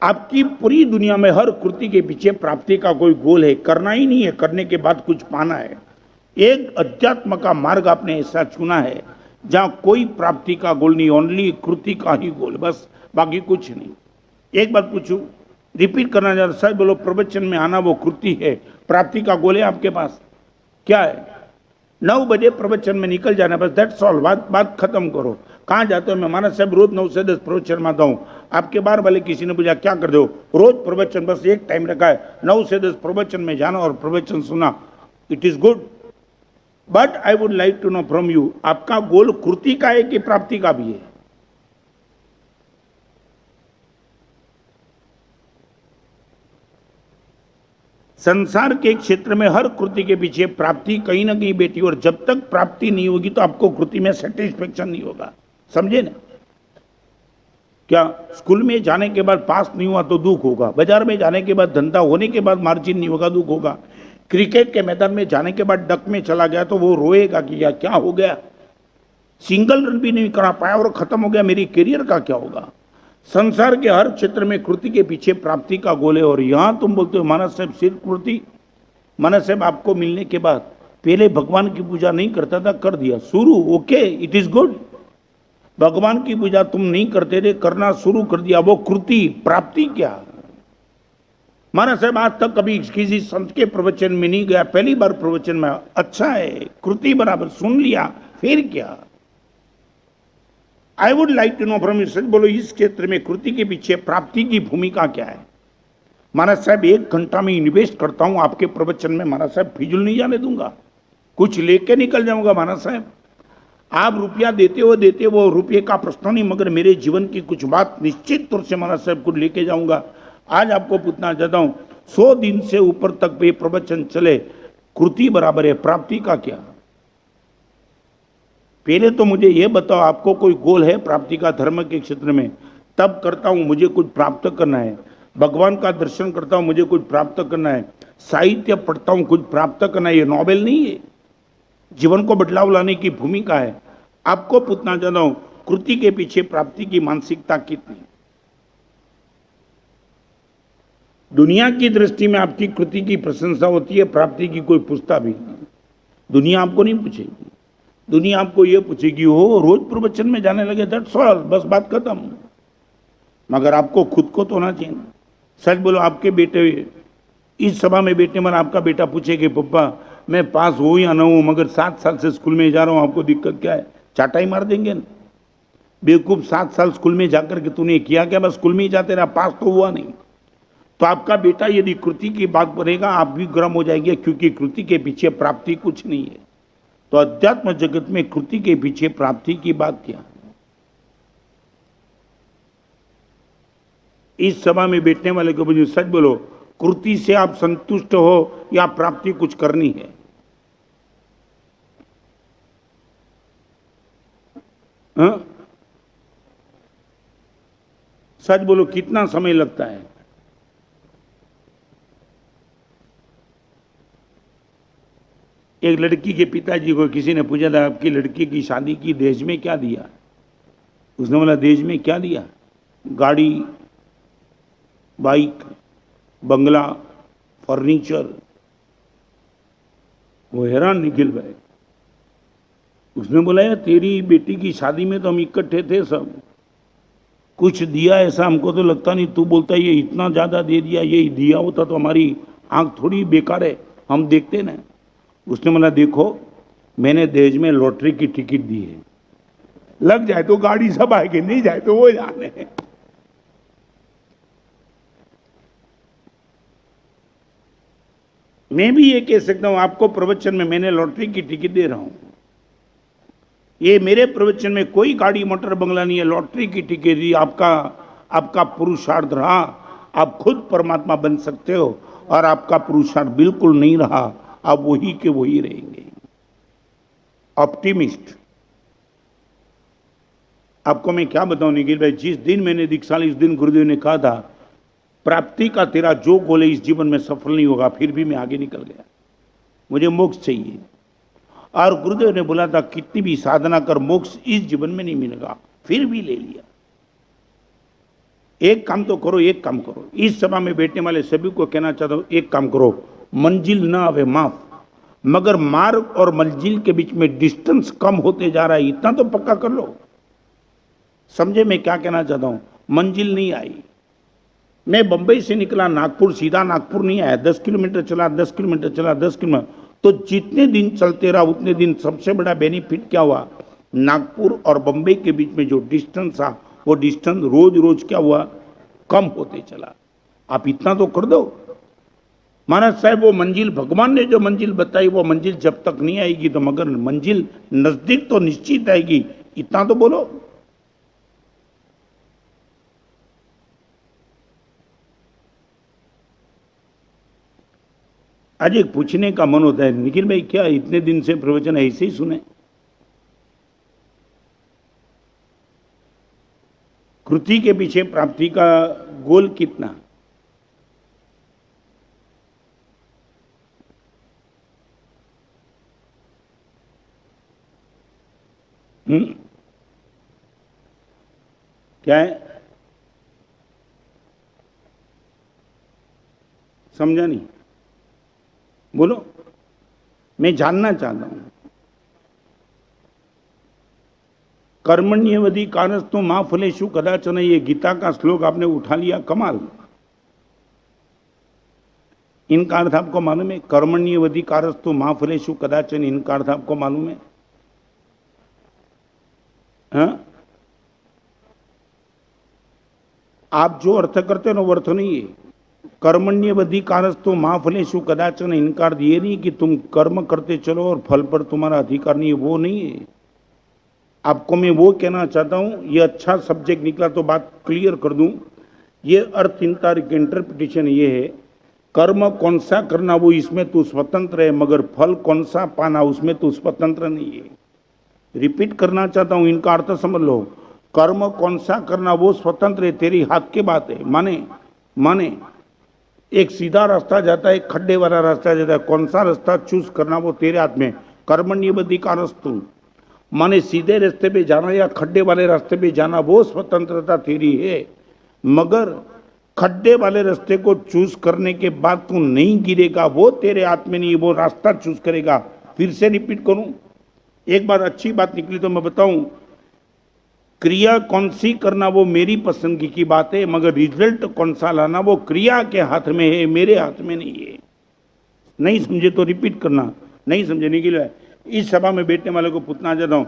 आपकी पूरी दुनिया में हर कृति के पीछे प्राप्ति का कोई गोल है, करना ही नहीं है, करने के बाद कुछ पाना है। एक अध्यात्म का मार्ग आपने ऐसा चुना है जहां कोई प्राप्ति का गोल नहीं, ओनली कृति का ही गोल, बस, बाकी कुछ नहीं। एक बात पूछूं, रिपीट करना चाहता, सर बोलो, प्रवचन में आना वो कृति है, प्राप्ति का गोल है आपके पास क्या है? 9 बजे प्रवचन में निकल जाना, बस, दैट्स ऑल। बात खत्म करो। कहाँ जाते हो? मैं महाराज साहब रोज 9 से 10 प्रवचन में आता हूँ। आपके बार वाले किसी ने पूछा क्या कर दो? रोज प्रवचन, बस एक टाइम रखा है 9 से 10 प्रवचन में जाना और प्रवचन सुना। It is good, but I would like to know from you, आपका गोल कृति का है कि प्राप्ति का भी है? संसार के क्षेत्र में हर कृति के पीछे प्राप्ति कहीं ना कहीं बैठी, और जब तक प्राप्ति नहीं होगी तो आपको कृति में सेटिस्फेक्शन नहीं होगा, समझे ना? क्या स्कूल में जाने के बाद पास नहीं हुआ तो दुख होगा, बाजार में जाने के बाद, धंधा होने के बाद मार्जिन नहीं होगा, दुख होगा, क्रिकेट के मैदान में जाने के बाद डक में चला गया तो वो रोएगा कि यार क्या हो गया, सिंगल रन भी नहीं करा पाया और खत्म हो गया, मेरी करियर का क्या होगा? संसार के हर क्षेत्र में कृति के पीछे प्राप्ति का गोल है। और यहां तुम बोलते हो मानस साहब सिर्फ कृति। मानस साहब आपको मिलने के बाद पहले भगवान की पूजा नहीं करता था, कर दिया शुरू, ओके, इट इज गुड। भगवान की पूजा तुम नहीं करते थे, करना शुरू कर दिया, वो कृति। प्राप्ति क्या? मानस साहब आज तक कभी किसी संत के प्रवचन में नहीं गया, पहली बार प्रवचन में, अच्छा है, कृति बराबर सुन लिया, फिर क्या? I would like to know from you, सच बोलो, इस क्षेत्र में कृति के पीछे प्राप्ति की भूमिका क्या है? महाराज साहब 1 घंटा में इन्वेस्ट करता हूं आपके प्रवचन में, महाराज साहब फिजूल नहीं जाने दूंगा, कुछ लेके निकल जाऊंगा। महाराज साहब आप रुपया देते हो रुपये का प्रश्न नहीं, मगर मेरे जीवन की कुछ बात निश्चित तौर से महाराज साहब को लेके जाऊंगा। आज आपको पूछना चाहता हूं, 100 दिन से ऊपर तक ये प्रवचन चले, कृति बराबर है, प्राप्ति का क्या? पहले तो मुझे ये बताओ, आपको कोई गोल है प्राप्ति का धर्म के क्षेत्र में? तब करता हूं मुझे कुछ प्राप्त करना है, भगवान का दर्शन करता हूं मुझे कुछ प्राप्त करना है, साहित्य पढ़ता हूं कुछ प्राप्त करना है। ये नोबेल नहीं है, जीवन को बदलाव लाने की भूमिका है। आपको पूछना चाहता हूं, कृति के पीछे प्राप्ति की मानसिकता कितनी? दुनिया की दृष्टि में आपकी कृति की प्रशंसा होती है, प्राप्ति की कोई पूछता भी नहीं। दुनिया आपको नहीं पूछेगी, दुनिया आपको ये पूछेगी, हो रोज प्रवचन में जाने लगे, दैट्स ऑल, बस बात खत्म। मगर आपको खुद को तो होना चाहिए ना। सच बोलो, आपके बेटे इस सभा में बैठने वाला आपका बेटा पूछे कि पप्पा मैं पास हो या ना हूं, मगर 7 साल से स्कूल में जा रहा हूं, आपको दिक्कत क्या है? चाटाई मार देंगे ना। बेवकूफ, 7 साल स्कूल में जाकर के तूने किया क्या? बस स्कूल में ही जाते रहा, पास तो हुआ नहीं। तो आपका बेटा यदि कृति की बात करेगा, आप भी गर्म हो जाएंगे, क्योंकि कृति के पीछे प्राप्ति कुछ नहीं है। तो अध्यात्म जगत में कृति के पीछे प्राप्ति की बात क्या? इस सभा में बैठने वाले को मुझे सच बोलो, कृति से आप संतुष्ट हो या प्राप्ति कुछ करनी है? हाँ? सच बोलो, कितना समय लगता है? एक लड़की के पिताजी को किसी ने पूछा था, आपकी लड़की की शादी की दहेज में क्या दिया? उसने बोला, दहेज में क्या दिया? गाड़ी, बाइक, बंगला, फर्नीचर। वो हैरान निखिल भाई। उसने बोला, यार तेरी बेटी की शादी में तो हम इकट्ठे थे सब, कुछ दिया ऐसा हमको तो लगता नहीं। तू बोलता ये इतना ज्यादा दे दिया, ये दिया होता तो हमारी आंख थोड़ी बेकार है, हम देखते ना। उसने बोला, देखो मैंने दहेज में लॉटरी की टिकट दी है, लग जाए तो गाड़ी सब आएगी, नहीं जाए तो वो जाने। मैं भी ये कह सकता हूं, आपको प्रवचन में मैंने लॉटरी की टिकट दे रहा हूं। ये मेरे प्रवचन में कोई गाड़ी मोटर बंगला नहीं है, लॉटरी की टिकट दी। आपका पुरुषार्थ रहा, आप खुद परमात्मा बन सकते हो, और आपका पुरुषार्थ बिल्कुल नहीं रहा, आप वही के वही रहेंगे। ऑप्टिमिस्ट। आपको मैं क्या बताऊं निखिल भाई, जिस दिन मैंने दीक्षा ली, इस दिन गुरुदेव ने कहा था, प्राप्ति का तेरा जो गोल है इस जीवन में सफल नहीं होगा। फिर भी मैं आगे निकल गया, मुझे मोक्ष चाहिए। और गुरुदेव ने बोला था, कितनी भी साधना कर, मोक्ष इस जीवन में नहीं मिलेगा, फिर भी ले लिया। एक काम तो करो, एक काम करो। इस सभा में बैठने वाले सभी को कहना चाहता हूं, एक काम करो, मंजिल ना आवे माफ, मगर मार्ग और मंजिल के बीच में डिस्टेंस कम होते जा रहा है, इतना तो पक्का कर लो। समझे मैं क्या कहना चाहता हूं? मंजिल नहीं आई। मैं बंबई से निकला नागपुर, सीधा नागपुर नहीं आया, 10 किलोमीटर चला, 10 किलोमीटर चला, 10 किलोमीटर। तो जितने दिन चलते रहा उतने दिन सबसे बड़ा बेनिफिट क्या हुआ? नागपुर और बंबई के बीच में जो डिस्टेंस था, वो डिस्टेंस रोज रोज क्या हुआ? कम होते चला। आप इतना तो कर दो। महाराज साहब, वो मंजिल, भगवान ने जो मंजिल बताई, वो मंजिल जब तक नहीं आएगी तो, मगर मंजिल नजदीक तो निश्चित आएगी, इतना तो बोलो। आज एक पूछने का मन होता है, निखिल भाई क्या इतने दिन से प्रवचन ऐसे ही सुने? कृति के पीछे प्राप्ति का गोल कितना? क्या है? समझा नहीं, बोलो, मैं जानना चाहता हूं। कर्मण्यवधि कारस्तु मां फलेषु कदाचन, ये गीता का श्लोक आपने उठा लिया, कमाल। इनका अर्थ आपको मालूम है? कर्मण्यवधि कारस्तु मां फलेषु कदाचन, इनका अर्थ आपको मालूम है? हाँ? आप जो अर्थ करते हो ना, वो अर्थ नहीं है। कर्मण्यवधि कारस्तु मां फलेषु कदाचन, इनका अर्थ ये नहीं कि तुम कर्म करते चलो और फल पर तुम्हारा अधिकार नहीं है, वो नहीं है। आपको मैं वो कहना चाहता हूं, ये अच्छा सब्जेक्ट निकला तो बात क्लियर कर दूं। ये अर्थ इंटरप्रिटेशन ये है कर्म कौन सा करना वो इसमें तू स्वतंत्र है, मगर फल कौन सा पाना उसमें तू स्वतंत्र नहीं है। रिपीट करना चाहता हूं, इनका अर्थ समझ लो। कर्म कौन सा करना वो स्वतंत्र है, तेरी हाथ की बात है। माने एक सीधा रास्ता जाता है, एक खड्डे वाला रास्ता जाता है, कौन सा रास्ता चूज करना वो तेरे हाथ में। कर्मण्येवाधिकारस्तु माने सीधे रास्ते पे जाना या खड्डे वाले रास्ते पे जाना वो स्वतंत्रता तेरी है, मगर खड्डे वाले रास्ते को चूज करने के बाद तू नहीं गिरेगा वो तेरे हाथ में नहीं, वो रास्ता चूज करेगा। फिर से रिपीट करूं, एक बार अच्छी बात निकली तो मैं बताऊं, क्रिया कौन सी करना वो मेरी पसंदगी की बात है, मगर रिजल्ट कौन सा लाना वो क्रिया के हाथ में है, मेरे हाथ में नहीं है। नहीं समझे तो रिपीट करना, नहीं समझे निकल है। इस सभा में बैठने वाले को पूछना चाहता हूं,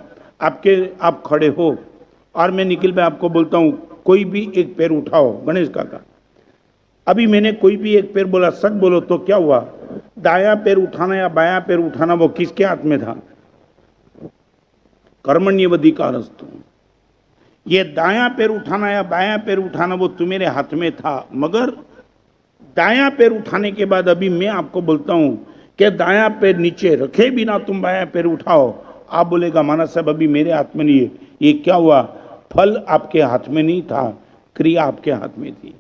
आप खड़े हो और मैं निखिल भाई आपको बोलता हूं कोई भी एक पैर उठाओ। गणेश काका, अभी मैंने कोई भी एक पैर बोला, सच बोलो तो क्या हुआ? दायां पैर उठाना या बायां पैर उठाना वो किसके हाथ में था? कर्मण्येवाधिकारस्तु। ये दायां पैर उठाना या बायां पैर उठाना वो तुम्हारे हाथ में था, मगर दायां पैर उठाने के बाद अभी मैं आपको बोलता हूं कि दायां पैर नीचे रखे बिना तुम बायां पैर उठाओ। आप बोलेगा माना साहब अभी मेरे हाथ में नहीं है। ये क्या हुआ? फल आपके हाथ में नहीं था, क्रिया आपके हाथ में थी।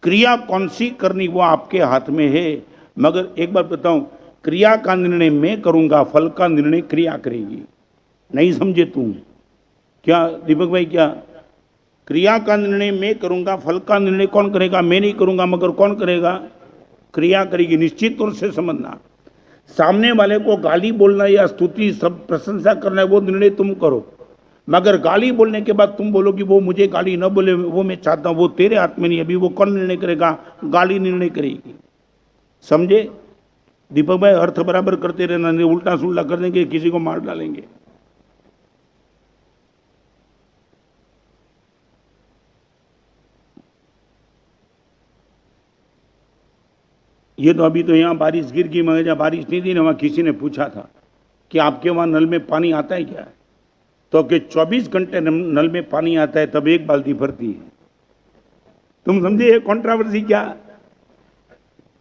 क्रिया कौन सी करनी वो आपके हाथ में है, मगर एक बार बताऊं, क्रिया का निर्णय मैं करूंगा, फल का निर्णय क्रिया करेगी। नहीं समझे तुम? क्या दीपक भाई, क्या क्रिया का निर्णय मैं करूंगा, फल का निर्णय कौन करेगा? मैं नहीं करूंगा, मगर कौन करेगा? क्रिया करेगी। निश्चित तौर से समझना, सामने वाले को गाली बोलना या स्तुति सब प्रशंसा करना है वो निर्णय तुम करो, मगर गाली बोलने के बाद तुम बोलो कि वो मुझे गाली न बोले, वो मैं चाहता हूं, वो तेरे हाथ में नहीं। अभी वो कौन निर्णय करेगा? गाली निर्णय करेगी। समझे दीपक भाई? अर्थ बराबर करते रहना, नहीं उल्टा सुल्टा कर देंगे, किसी को मार डालेंगे। ये तो अभी तो यहाँ बारिश गिर गई, मगर जब बारिश नहीं थी ना, वहाँ किसी ने पूछा था कि आपके वहाँ नल में पानी आता है क्या? तो कि 24 घंटे नल में पानी आता है तब एक बाल्टी भरती है। तुम समझे ये कंट्रोवर्सी क्या?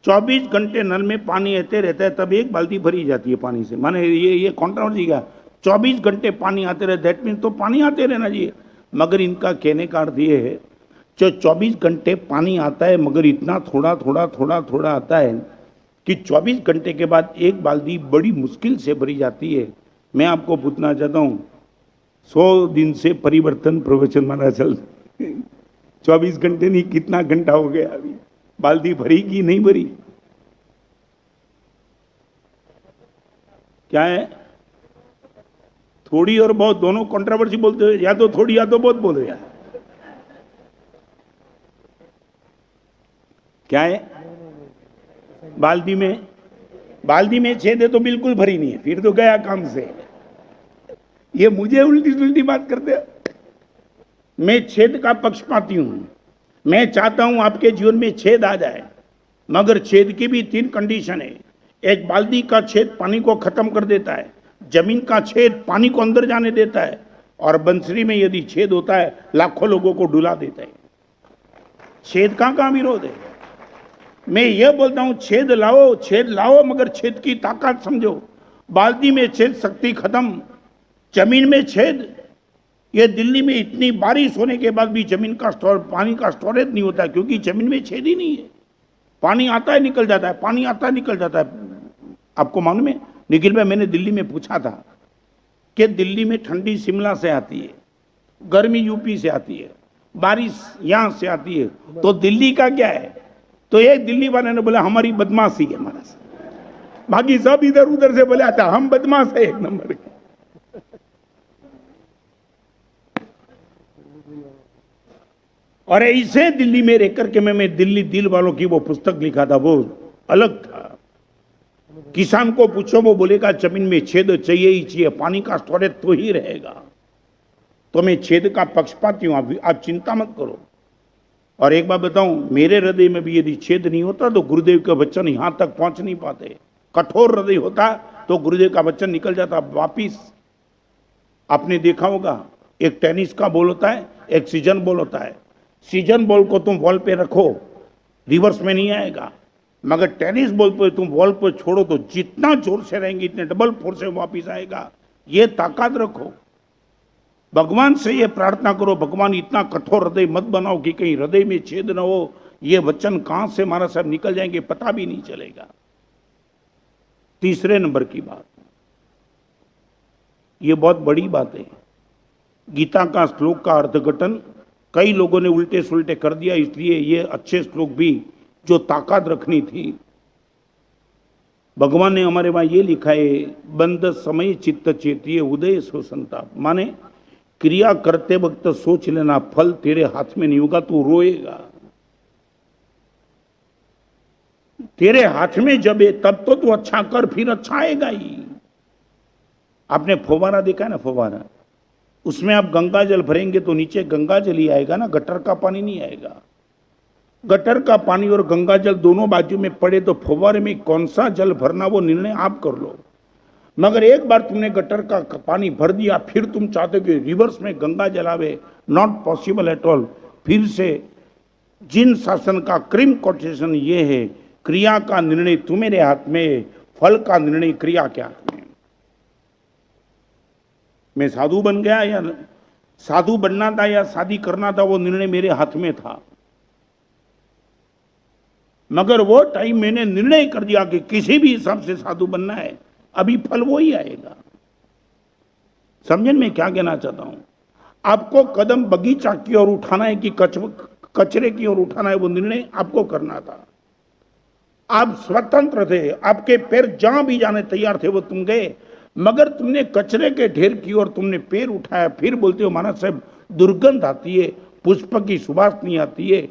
24 घंटे नल में पानी आते रहता है तब एक बाल्टी भरी जाती है पानी से। माने ये कंट्रोवर्सी क्या? 24 घंटे पानी आते रहे, दैट मीन तो पानी आते रहना चाहिए। मगर इनका कहने का अर्थ ये है, जो 24 घंटे पानी आता है मगर इतना थोड़ा थोड़ा थोड़ा थोड़ा आता है कि 24 घंटे के बाद एक बाल्टी बड़ी मुश्किल से भरी जाती है। मैं आपको पूछना चाहता हूँ, 100 दिन से परिवर्तन प्रवचन माना चल 24 घंटे नहीं, कितना घंटा हो गया? अभी बाल्टी भरी कि नहीं भरी? क्या है? थोड़ी और बहुत दोनों कंट्रोवर्सी बोलते हो, या तो थोड़ी या तो बहुत बोलो यार। क्या है? बाल्टी में छेद है तो बिल्कुल भरी नहीं है, फिर तो गया काम से। ये मुझे उल्टी सुल्टी बात करते हो। मैं छेद का पक्षपाती हूं। मैं चाहता हूं आपके जीवन में छेद आ जाए, मगर छेद की भी 3 कंडीशन है। एक बाल्टी का छेद पानी को खत्म कर देता है, जमीन का छेद पानी को अंदर जाने देता है, और बंसरी में यदि छेद होता है लाखों लोगों को डुला देता है। छेद का विरोध है? मैं ये बोलता हूं छेद लाओ, मगर छेद की ताकत समझो। बाल्टी में छेद, शक्ति खत्म। जमीन में छेद, ये दिल्ली में इतनी बारिश होने के बाद भी जमीन का पानी का स्टोरेज नहीं होता, क्योंकि जमीन में छेद ही नहीं है। पानी आता है निकल जाता है, पानी आता है निकल जाता है। आपको मालूम है निखिल भाई, मैंने दिल्ली में पूछा था कि दिल्ली में ठंडी शिमला से आती है, गर्मी यूपी से आती है, बारिश यहां से आती है, तो दिल्ली का क्या है? तो एक दिल्ली वाले ने बोला हमारी बदमाशी है महाराज, बाकी सब इधर उधर से बोले आता हम बदमाश है एक नंबर के। और ऐसे दिल्ली में रहकर के मैं दिल्ली दिल वालों की वो पुस्तक लिखा था, वो अलग था। किसान को पूछो, वो बोलेगा जमीन में छेद चाहिए ही चाहिए, पानी का स्टोरेज तो ही रहेगा। तो मैं छेद का पक्षपाती हूं, आप चिंता मत करो। और एक बात बताऊं, मेरे हृदय में भी यदि छेद नहीं होता तो गुरुदेव का वचन यहां तक पहुंच नहीं पाते। कठोर हृदय होता तो गुरुदेव का वचन निकल जाता वापिस। आपने देखा होगा, एक टेनिस का बॉल होता है, एक सीजन बॉल होता है। सीजन बॉल को तुम वॉल पे रखो, रिवर्स में नहीं आएगा। मगर टेनिस बॉल पर तुम बॉल पर छोड़ो तो जितना जोर से रहेंगे इतने डबल फोर्स से वापिस आएगा। ये ताकत रखो, भगवान से ये प्रार्थना करो, भगवान इतना कठोर हृदय मत बनाओ कि कहीं हृदय में छेद न हो। ये वचन कहां से हमारा सब निकल जाएंगे पता भी नहीं चलेगा। तीसरे नंबर की बात, ये बहुत बड़ी बात है। गीता का श्लोक का अर्थघटन कई लोगों ने उल्टे सुल्टे कर दिया, इसलिए ये अच्छे श्लोक भी जो ताकत रखनी थी, भगवान ने हमारे वहां ये लिखा है, बंद समय चित्त चेतिए उदय सो संताप। माने क्रिया करते वक्त सोच लेना, फल तेरे हाथ में नहीं होगा, तू रोएगा। तेरे हाथ में जब है तब तो तू अच्छा कर, फिर अच्छा आएगा ही। आपने फव्वारा देखा है ना, फव्वारा, उसमें आप गंगा जल भरेंगे तो नीचे गंगा जल ही आएगा ना, गटर का पानी नहीं आएगा। गटर का पानी और गंगा जल दोनों बाजू में पड़े तो फव्वारे में कौन सा जल भरना वो निर्णय आप कर लो। मगर एक बार तुमने गटर का पानी भर दिया, फिर तुम चाहते हो कि रिवर्स में गंगा जल आवे, नॉट पॉसिबल एट ऑल। फिर से जिन शासन का क्रीम कोटेशन ये है, क्रिया का निर्णय तुम्हारे हाथ में, फल का निर्णय क्रिया के हाथ में। मैं साधु बन गया या साधु बनना था या शादी करना था, वो निर्णय मेरे हाथ में था। मगर वो टाइम मैंने निर्णय कर दिया कि किसी भी हिसाब से साधु बनना है, अभी फल वो ही आएगा। समझन में क्या कहना चाहता हूं? आपको कदम बगीचा की ओर उठाना है कि कचरे की ओर उठाना है, वो निर्णय आपको करना था। आप स्वतंत्र थे, आपके पैर जहां भी जाने तैयार थे वो तुम गए। मगर तुमने कचरे के ढेर की ओर तुमने पैर उठाया, फिर बोलते हो महाराज साहब दुर्गंध आती है, पुष्प की सुवास नहीं आती है,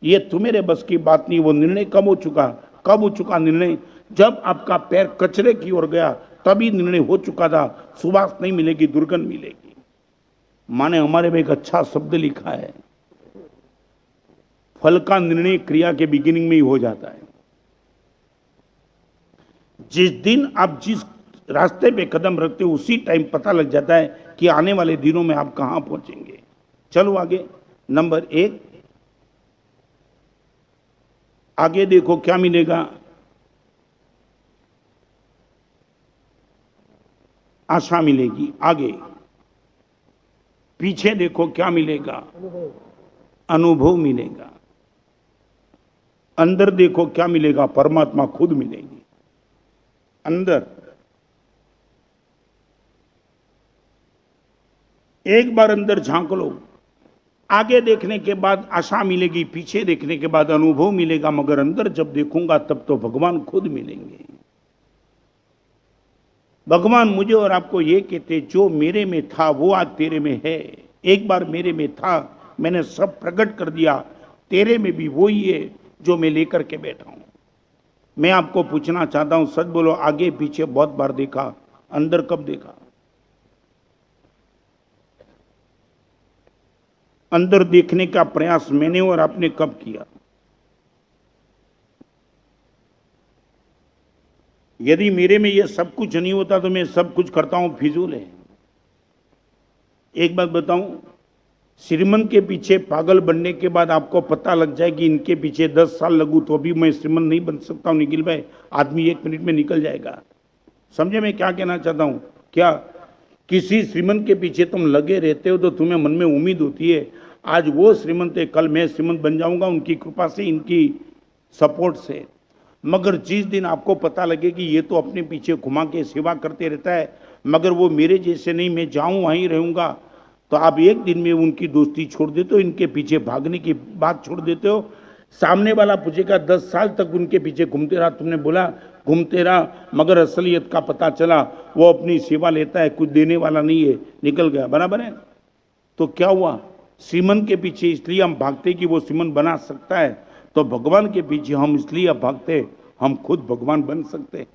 ये तुम्हारे बस की बात नहीं। वो निर्णय कब हो चुका निर्णय? जब आपका पैर कचरे की ओर गया तभी निर्णय हो चुका था, सुवास नहीं मिलेगी, दुर्गंध मिलेगी। माने हमारे में एक अच्छा शब्द लिखा है, फल का निर्णय क्रिया के बिगिनिंग में ही हो जाता है। जिस दिन आप जिस रास्ते पे कदम रखते हो उसी टाइम पता लग जाता है कि आने वाले दिनों में आप कहां पहुंचेंगे। चलो आगे, नंबर 1, आगे देखो क्या मिलेगा। आशा मिलेगी। आगे पीछे देखो क्या मिलेगा, अनुभव मिलेगा। अंदर देखो क्या मिलेगा, परमात्मा खुद मिलेगी। अंदर एक बार अंदर झांक लो, आगे देखने के बाद आशा मिलेगी, पीछे देखने के बाद अनुभव मिलेगा, मगर अंदर जब देखूंगा तब तो भगवान खुद मिलेंगे। भगवान मुझे और आपको ये कहते, जो मेरे में था वो आज तेरे में है। एक बार मेरे में था, मैंने सब प्रकट कर दिया, तेरे में भी वही है जो मैं लेकर के बैठा हूं। मैं आपको पूछना चाहता हूं, सच बोलो, आगे पीछे बहुत बार देखा, अंदर कब देखा? अंदर देखने का प्रयास मैंने और आपने कब किया? यदि मेरे में ये सब कुछ नहीं होता तो मैं सब कुछ करता हूं, फिजूल है। एक बात बताऊं, श्रीमंत के पीछे पागल बनने के बाद आपको पता लग जाए कि इनके पीछे 10 साल लगू तो भी मैं श्रीमंत नहीं बन सकता हूं निखिल भाई, आदमी 1 मिनट में निकल जाएगा। समझे मैं क्या कहना चाहता हूं? क्या किसी श्रीमंत के पीछे तुम लगे रहते हो तो तुम्हें मन में उम्मीद होती है आज वो श्रीमंत है, कल मैं श्रीमंत बन जाऊंगा उनकी कृपा से, इनकी सपोर्ट से। मगर जिस दिन आपको पता लगे कि ये तो अपने पीछे घुमा के सेवा करते रहता है, मगर वो मेरे जैसे नहीं, मैं जाऊं वहीं रहूंगा, तो आप एक दिन में उनकी दोस्ती छोड़ देते हो, इनके पीछे भागने की बात छोड़ देते हो। सामने वाला पूछेगा 10 साल तक उनके पीछे घूमते रहा, तुमने बोला घूमते रहा, मगर असलियत का पता चला वो अपनी सेवा लेता है, कुछ देने वाला नहीं है, निकल गया। बराबर है? तो क्या हुआ? श्रीमंत के पीछे इसलिए हम भागते कि वो श्रीमंत बना सकता है, तो भगवान के पीछे हम इसलिए भागते हम खुद भगवान बन सकते।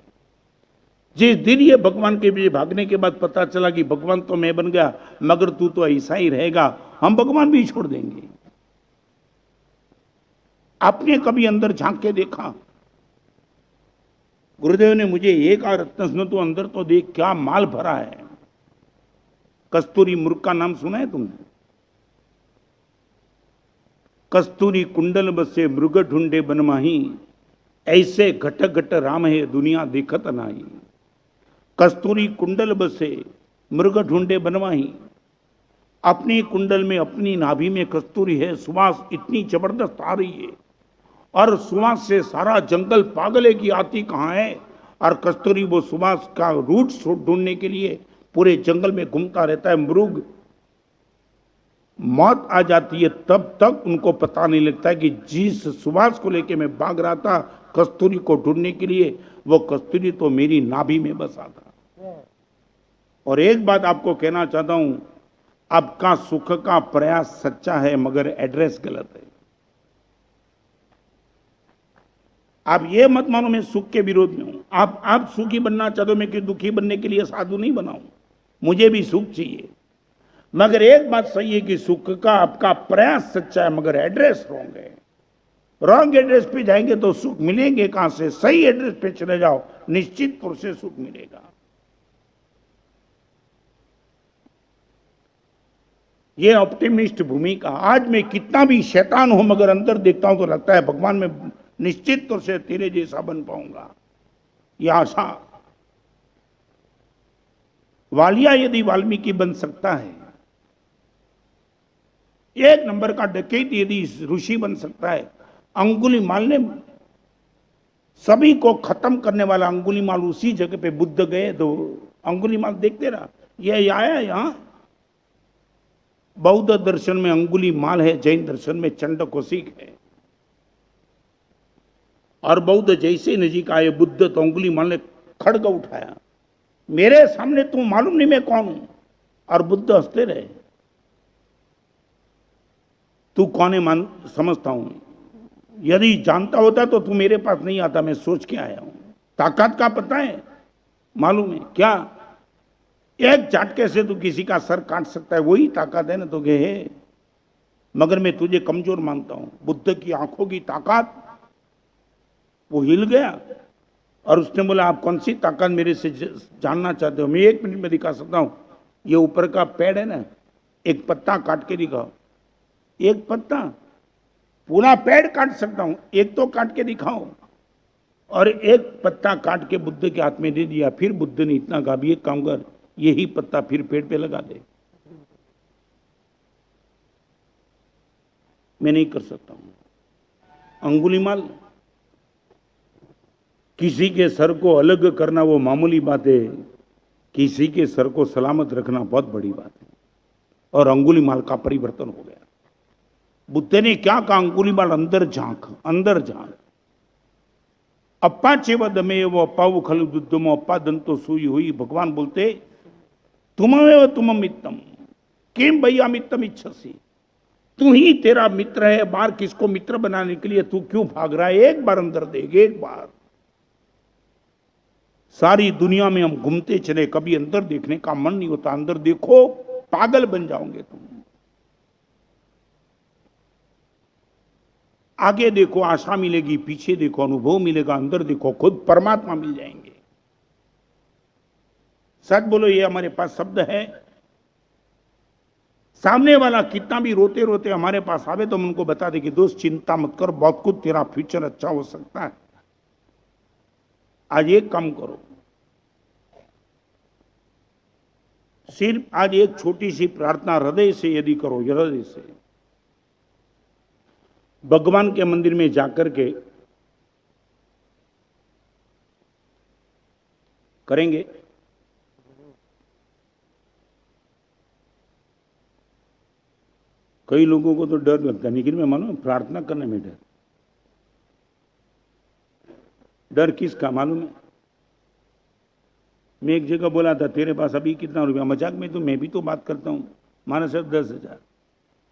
जिस दिन ये भगवान के पीछे भागने के बाद पता चला कि भगवान तो मैं बन गया मगर तू तो ऐसा ही रहेगा, हम भगवान भी छोड़ देंगे। आपने कभी अंदर झांक के देखा? गुरुदेव ने मुझे एक रत्न तो अंदर तो देख क्या माल भरा है। कस्तूरी मृग का नाम सुना है तुमने? कस्तूरी कुंडल बसे मृग ढूंढे बनमाही, ऐसे घट घट राम है दुनिया देखत नाही, कस्तूरी कुंडल बसे मृग ढूंढे बनवाही। अपनी कुंडल में अपनी नाभि में कस्तूरी है, सुवास इतनी जबरदस्त आ रही है और सुवास से सारा जंगल पागल है कि आती कहाँ है। और कस्तूरी वो सुवास का रूट ढूंढने के लिए पूरे जंगल में घूमता रहता है। मृग मौत आ जाती है तब तक उनको पता नहीं लगता है कि जिस सुवास को लेके मैं भाग रहा था कस्तूरी को ढूंढने के लिए, वो कस्तूरी तो मेरी नाभि में बसा था। और एक बात आपको कहना चाहता हूं, आपका सुख का प्रयास सच्चा है मगर एड्रेस गलत है। आप ये मत मानो मैं सुख के विरोध में हूं। आप सुखी बनना चाहते हो, मैं कि दुखी बनने के लिए साधु नहीं बनाऊं, मुझे भी सुख चाहिए। मगर एक बात सही है कि सुख का आपका प्रयास सच्चा है मगर एड्रेस रॉन्ग है। रॉन्ग एड्रेस पे जाएंगे तो सुख मिलेंगे कहां से? सही एड्रेस पे चले जाओ, निश्चित तौर से सुख मिलेगा। ये ऑप्टिमिस्ट भूमिका। आज मैं कितना भी शैतान हूं मगर अंदर देखता हूं तो लगता है भगवान में निश्चित तौर से तेरे जैसा बन पाऊंगा, यह आशा। वालिया यदि वाल्मीकि बन सकता है, एक नंबर का डकैत यदि ऋषि बन सकता है, अंगुलीमाल ने सभी को खत्म करने वाला अंगुलीमाल उसी जगह पे बुद्ध गए तो अंगुलीमाल देखते रहा। यह आया यहां बौद्ध दर्शन में अंगुलीमाल है, जैन दर्शन में चंडकोशिक है। और बौद्ध जैसे नजीक आए बुद्ध तो अंगुलीमाल ने खड़ग उठाया, मेरे सामने तू मालूम नहीं मैं कौन हूं। और बुद्ध हंसते रहे, तू कौन है मान समझता हूं, यदि जानता होता तो तू मेरे पास नहीं आता, मैं सोच के आया हूं। ताकत का पता है, मालूम है क्या? एक झटके से तू किसी का सर काट सकता है, वही ताकत है ना तो है। मगर मैं तुझे कमजोर मानता हूं। बुद्ध की आंखों की ताकत, वो हिल गया और उसने बोला आप कौन सी ताकत मेरे से जानना चाहते हो? मैं 1 मिनट में दिखा सकता हूं। ये ऊपर का पेड़ है ना, एक पत्ता काट के दिखाओ। एक पत्ता, पूरा पेड़ काट सकता हूं, एक तो काट के दिखाओ। और एक पत्ता काट के बुद्ध के हाथ में दे दिया। फिर बुद्ध ने इतना कहा भी एक काम कर, यही पत्ता फिर पेड़ पे लगा दे। मैं नहीं कर सकता हूं। अंगुलीमाल, किसी के सर को अलग करना वो मामूली बात है, किसी के सर को सलामत रखना बहुत बड़ी बात है। और अंगुलीमाल का परिवर्तन हो गया। बुद्ध ने क्या कहा? अंगुलीमाल अंदर झांक, अंदर झांक। अप्पा चेव दमे वो अप्पा वो खल दुद्धमो अप्पा दंतो सुई हुई। भगवान बोलते तुममेव तुममित्तम किम भैयामित्तम इच्छसी। तू ही तेरा मित्र है, बार किसको मित्र बनाने के लिए तू क्यों भाग रहा है? एक बार अंदर देख, एक बार। सारी दुनिया में हम घूमते चले, कभी अंदर देखने का मन नहीं होता। अंदर देखो, पागल बन जाओगे तुम। आगे देखो आशा मिलेगी, पीछे देखो अनुभव मिलेगा, अंदर देखो खुद परमात्मा मिल जाएंगे। सच बोलो, ये हमारे पास शब्द है। सामने वाला कितना भी रोते रोते हमारे पास आवे तो हम उनको बता दे कि दोस्त चिंता मत कर, बहुत कुछ तेरा फ्यूचर अच्छा हो सकता है। आज एक काम करो, सिर्फ आज एक छोटी सी प्रार्थना हृदय से यदि करो, हृदय से भगवान के मंदिर में जाकर के करेंगे। कई लोगों को तो डर लगता है, लेकिन मैं मानो प्रार्थना करने में डर। डर किसका मालूम है? मैं एक जगह बोला था तेरे पास अभी कितना रुपया, मजाक में तो मैं भी तो बात करता हूँ, माना सर 10,000।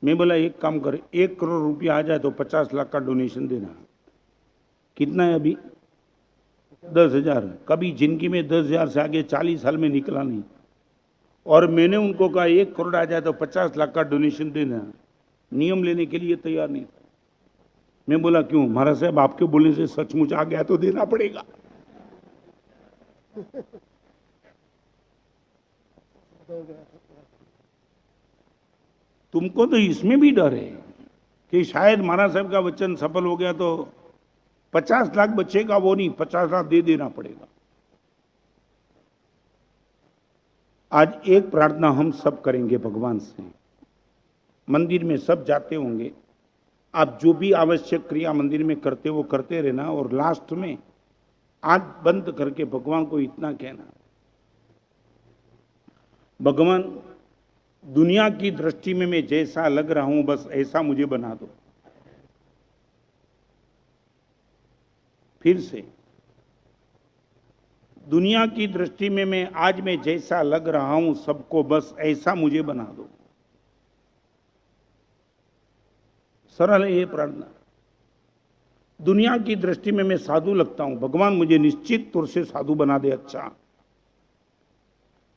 मैं बोला एक काम कर, 1 करोड़ रुपया आ जाए तो 50 लाख का डोनेशन देना। कितना है अभी? 10,000। कभी जिंदगी में 10,000 से आगे 40 साल में निकला नहीं। और मैंने उनको कहा 1 करोड़ आ जाए तो 50 लाख का डोनेशन देना। नियम लेने के लिए तैयार नहीं था। मैं बोला क्यों? महाराज साहब आपके बोलने से सचमुच आ गया तो देना पड़ेगा। तुमको तो इसमें भी डर है कि शायद महाराज साहब का वचन सफल हो गया तो 50 लाख बचेगा वो नहीं, 50 लाख दे देना पड़ेगा। आज एक प्रार्थना हम सब करेंगे भगवान से। मंदिर में सब जाते होंगे, आप जो भी आवश्यक क्रिया मंदिर में करते वो करते रहना, और लास्ट में आंख बंद करके भगवान को इतना कहना, भगवान दुनिया की दृष्टि में मैं जैसा लग रहा हूं बस ऐसा मुझे बना दो। फिर से, दुनिया की दृष्टि में मैं जैसा लग रहा हूं सबको बस ऐसा मुझे बना दो। सरल है ये प्रार्थना। दुनिया की दृष्टि में मैं साधु लगता हूं, भगवान मुझे निश्चित तौर से साधु बना दे। अच्छा,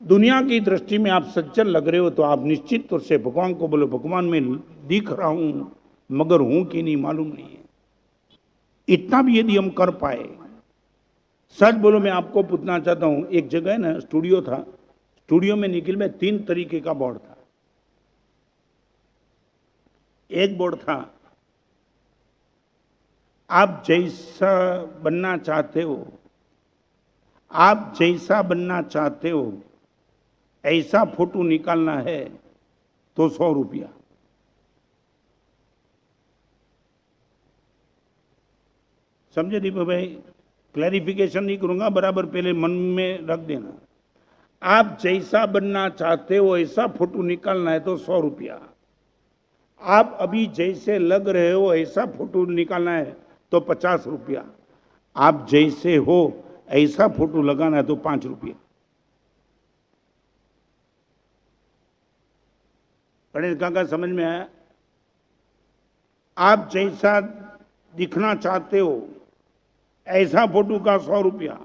दुनिया की दृष्टि में आप सज्जन लग रहे हो तो आप निश्चित तौर से भगवान को बोलो, भगवान मैं दिख रहा हूं मगर हूं कि नहीं मालूम नहीं है। इतना भी यदि हम कर पाए, सच बोलो, मैं आपको पूछना चाहता हूं, एक जगह ना स्टूडियो था, स्टूडियो में निखिल में 3 तरीके का बोर्ड था। एक बोर्ड था, आप जैसा बनना चाहते हो, आप जैसा बनना चाहते हो ऐसा फोटो निकालना है तो 100 रुपया। समझे दीपक भाई? क्लैरिफिकेशन नहीं करूंगा, बराबर पहले मन में रख देना। आप जैसा बनना चाहते हो ऐसा फोटो निकालना है तो 100 रुपया। आप अभी जैसे लग रहे हो ऐसा फोटो निकालना है तो 50 रुपया। आप जैसे हो ऐसा फोटो लगाना है तो 5 रुपया। गणेश काका समझ में आया? आप जैसा दिखना चाहते हो ऐसा फोटो का 100 रुपया।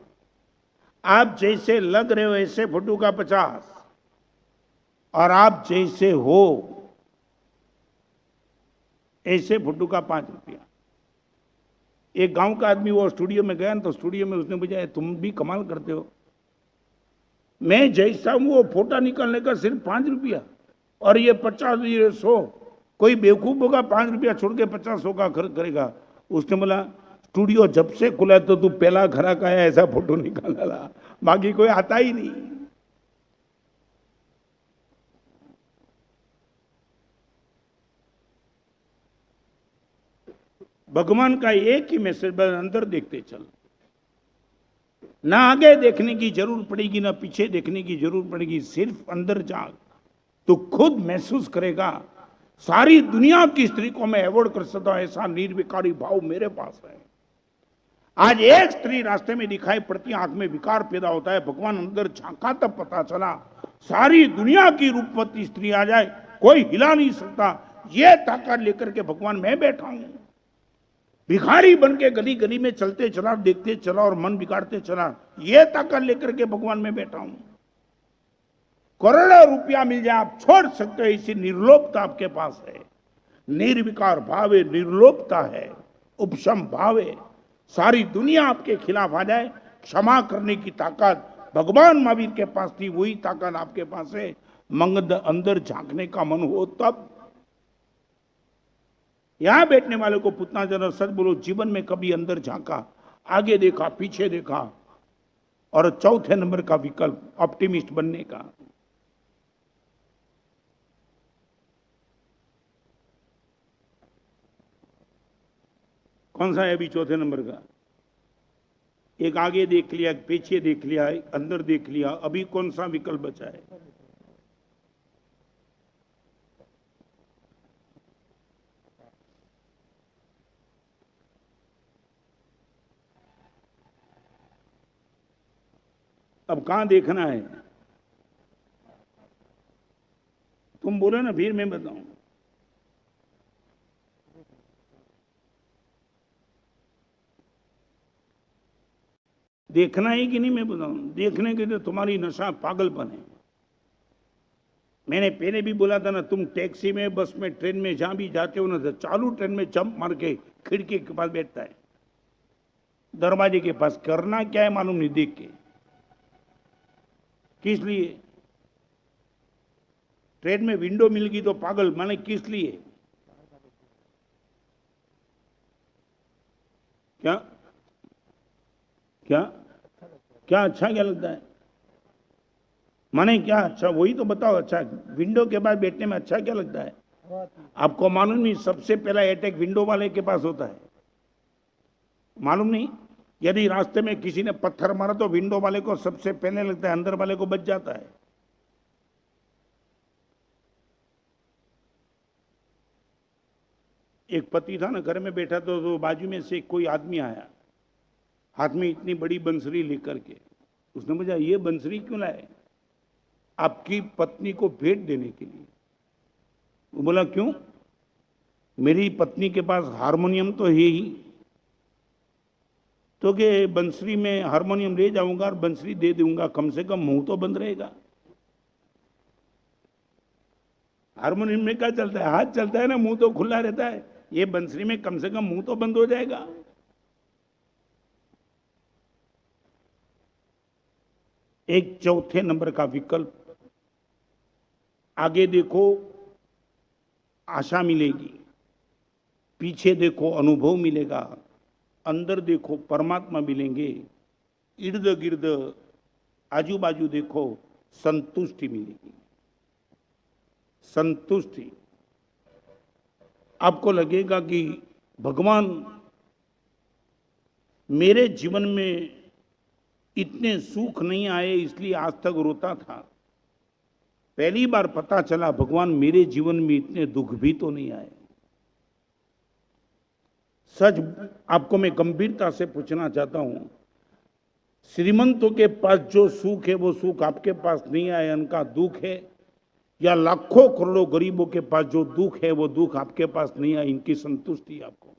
आप जैसे लग रहे हो ऐसे फोटो का 50, और आप जैसे हो ऐसे फोटो का 5 रुपया। एक गांव का आदमी वो स्टूडियो में गया तो स्टूडियो में उसने पूछा, तुम भी कमाल करते हो, मैं जैसा हूं वो फोटो निकालने का सिर्फ 5 रुपया और ये 50, ये 100। कोई बेवकूफ होगा 5 रुपया छोड़ के 50-100 का खर्च करेगा। उसने बोला, स्टूडियो जब से खुला तो तू पहला खरा का है ऐसा फोटो निकालना ला, बाकी कोई आता ही नहीं। भगवान का एक ही मैसेज, बस अंदर देखते चल, ना आगे देखने की जरूर पड़ेगी ना पीछे देखने की जरूर पड़ेगी, सिर्फ अंदर जा तो खुद महसूस करेगा सारी दुनिया की स्त्री को मैं अवॉर्ड कर सकता हूं, ऐसा निर्विकारी भाव मेरे पास है। आज एक स्त्री रास्ते में दिखाई पड़ती, आंख में विकार पैदा होता है, भगवान अंदर झांका तब पता चला सारी दुनिया की रूपवती स्त्री आ जाए कोई हिला नहीं सकता। ये ताकत लेकर के भगवान मैं बैठा हूं, भिखारी बन के गली गली में चलते चला, देखते चला और मन बिगाड़ते चला, ये ताकत लेकर के भगवान मैं बैठा हूं। करोड़ों रुपया मिल जाए आप छोड़ सकते हो, इसी निर्लोभता आपके पास है। निर्विकार भाव है, निर्लोभता है, उपशम भाव है। सारी दुनिया आपके खिलाफ आ जाए, क्षमा करने की ताकत भगवान महावीर के पास थी, वही ताकत आपके पास है। मंगद अंदर झांकने का मन हो तब। यहां बैठने वाले को पूछना जरा, सच बोलो, जीवन में कभी अंदर झांका, आगे देखा, पीछे देखा? और चौथे नंबर का विकल्प ऑप्टिमिस्ट बनने का। कौन सा है अभी चौथे नंबर का? एक आगे देख लिया, एक पीछे देख लिया, एक अंदर देख लिया, अभी कौन सा विकल्प बचा है? अब कहां देखना है? तुम बोलो ना, फिर मैं बताऊं। देखना है कि नहीं मैं बताऊं? देखने के लिए तुम्हारी नशा पागलपन है। मैंने पहले भी बोला था ना, तुम टैक्सी में, बस में, ट्रेन में जहां भी जाते हो ना, तो चालू ट्रेन में जंप मार के खिड़की के पास बैठता है, दरवाजे के पास। करना क्या है मालूम नहीं, देख के। किस लिए? ट्रेन में विंडो मिल गई तो पागल, माने किस लिए? क्या क्या क्या अच्छा क्या लगता है? माने क्या अच्छा, वही तो बताओ। अच्छा, विंडो के पास बैठने में अच्छा क्या लगता है? आपको मालूम नहीं, सबसे पहला अटैक विंडो वाले के पास होता है, मालूम नहीं? यदि रास्ते में किसी ने पत्थर मारा तो विंडो वाले को सबसे पहले लगता है, अंदर वाले को बच जाता है। एक पति था ना, घर में बैठा तो बाजू में से कोई आदमी आया, हाथ में इतनी बड़ी बंसरी लेकर के। उसने मुझे, ये बंसरी क्यों लाए? आपकी पत्नी को भेंट देने के लिए। वो बोला क्यों? मेरी पत्नी के पास हारमोनियम तो है ही, तो कि बंसरी में हारमोनियम ले जाऊंगा और बंसरी दे दूंगा, कम से कम मुंह तो बंद रहेगा। हारमोनियम में क्या चलता है? हाथ चलता है ना, मुंह तो खुला रहता है। ये बंसरी में कम से कम मुंह तो बंद हो जाएगा। एक चौथे नंबर का विकल्प, आगे देखो आशा मिलेगी, पीछे देखो अनुभव मिलेगा, अंदर देखो परमात्मा मिलेंगे, इर्द गिर्द आजू बाजू देखो संतुष्टि मिलेगी। संतुष्टि, आपको लगेगा कि भगवान मेरे जीवन में इतने सुख नहीं आए इसलिए आज तक रोता था, पहली बार पता चला भगवान मेरे जीवन में इतने दुख भी तो नहीं आए। सच आपको मैं गंभीरता से पूछना चाहता हूं, श्रीमंतों के पास जो सुख है वो सुख आपके पास नहीं आए, उनका दुख है, या लाखों करोड़ों गरीबों के पास जो दुख है वो दुख आपके पास नहीं आए, इनकी संतुष्टि आपको?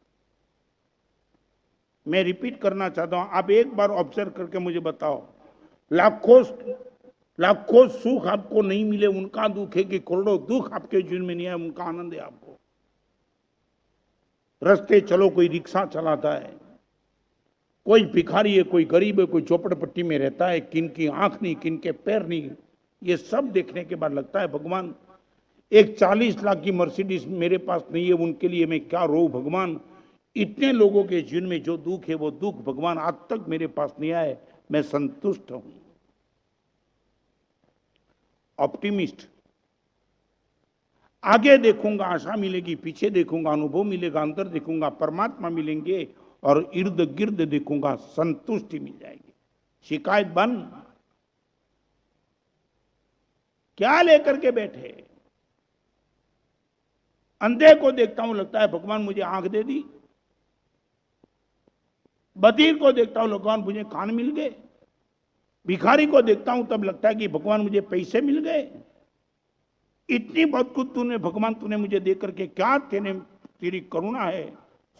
मैं रिपीट करना चाहता हूं, आप एक बार ऑब्जर्व करके मुझे बताओ, लाखों लाखों सुख आपको नहीं मिले, उनका दुख है, कि करोड़ों दुख आपके जीवन में नहीं आए, उनका आनंद है आपको? रास्ते चलो, कोई रिक्शा चलाता है, कोई भिखारी है, कोई गरीब है, कोई झोपड़पट्टी में रहता है, किन की आंख नहीं, किन के पैर नहीं, ये सब देखने के बाद लगता है भगवान, एक 40 लाख की मर्सिडीज मेरे पास नहीं है, उनके लिए मैं क्या रो भगवान? इतने लोगों के जीवन में जो दुख है वो दुख भगवान आज तक मेरे पास नहीं आए, मैं संतुष्ट हूं। ऑप्टिमिस्ट, आगे देखूंगा आशा मिलेगी, पीछे देखूंगा अनुभव मिलेगा, अंदर देखूंगा परमात्मा मिलेंगे, और इर्द गिर्द देखूंगा संतुष्टि मिल जाएगी। शिकायत बंद। क्या लेकर के बैठे? अंधे को देखता हूं लगता है भगवान मुझे आंख दे दी, बधिर को देखता हूं भगवान मुझे कान मिल गए, भिखारी को देखता हूं तब लगता है कि भगवान मुझे पैसे मिल गए। इतनी बहुत कुछ तूने भगवान, तूने मुझे दे करके क्या तेरी करुणा है,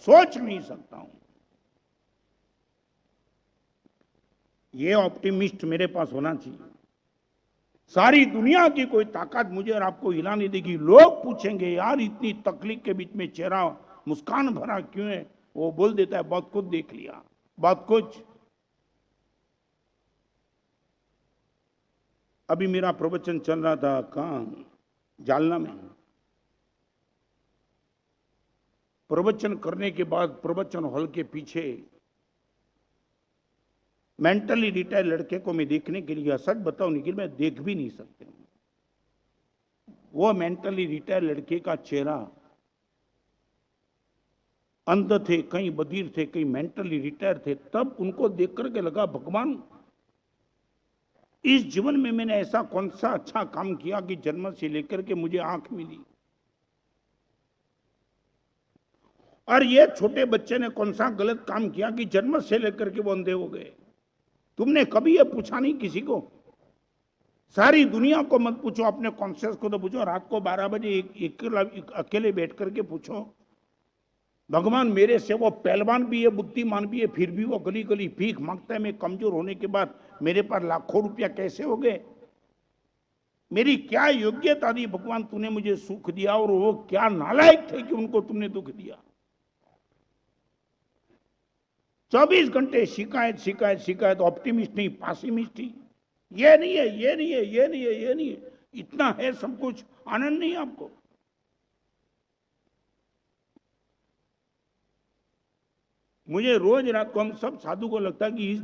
सोच नहीं सकता हूं। ये ऑप्टिमिस्ट मेरे पास होना चाहिए। सारी दुनिया की कोई ताकत मुझे और आपको हिला नहीं देगी। लोग पूछेंगे यार इतनी तकलीफ के बीच में चेहरा मुस्कान भरा क्यों है? वो बोल देता है बहुत कुछ देख लिया, बहुत कुछ। अभी मेरा प्रवचन चल रहा था कहां, जालना में। प्रवचन करने के बाद प्रवचन हॉल के पीछे मेंटली रिटायर्ड लड़के को मैं देखने के लिए, सच बताऊं निखिल, मैं देख भी नहीं सकते। वो मेंटली रिटायर्ड लड़के का चेहरा, अंध थे, कई बधिर थे, कई मेंटली रिटायर्ड थे, तब उनको देख करके लगा भगवान इस जीवन में मैंने ऐसा कौन सा अच्छा काम किया कि जन्म से लेकर के मुझे आंख मिली, और ये छोटे बच्चे ने कौन सा गलत काम किया कि जन्म से लेकर के वो अंधे हो गए। तुमने कभी ये पूछा नहीं किसी को? सारी दुनिया को मत पूछो, अपने कॉन्शियस को तो पूछो। रात को 12 बजे अकेले बैठ करके पूछो, भगवान मेरे से वो पहलवान भी है, बुद्धिमान भी है, फिर भी वो गली गली भीख मांगता है, मैं कमजोर होने के बाद मेरे पास लाखों रुपया कैसे हो गए? मेरी क्या योग्यता दी भगवान, तूने मुझे सुख दिया, और वो क्या नालायक थे कि उनको तुमने दुख दिया। 24 घंटे शिकायत शिकायत शिकायत, ऑप्टिमिस्ट नहीं पासिमिस्ट ही, ये नहीं है, ये नहीं है, ये नहीं है, ये नहीं है, इतना है सब कुछ, आनंद नहीं आपको। मुझे रोज रात को हम सब साधु को लगता है कि इस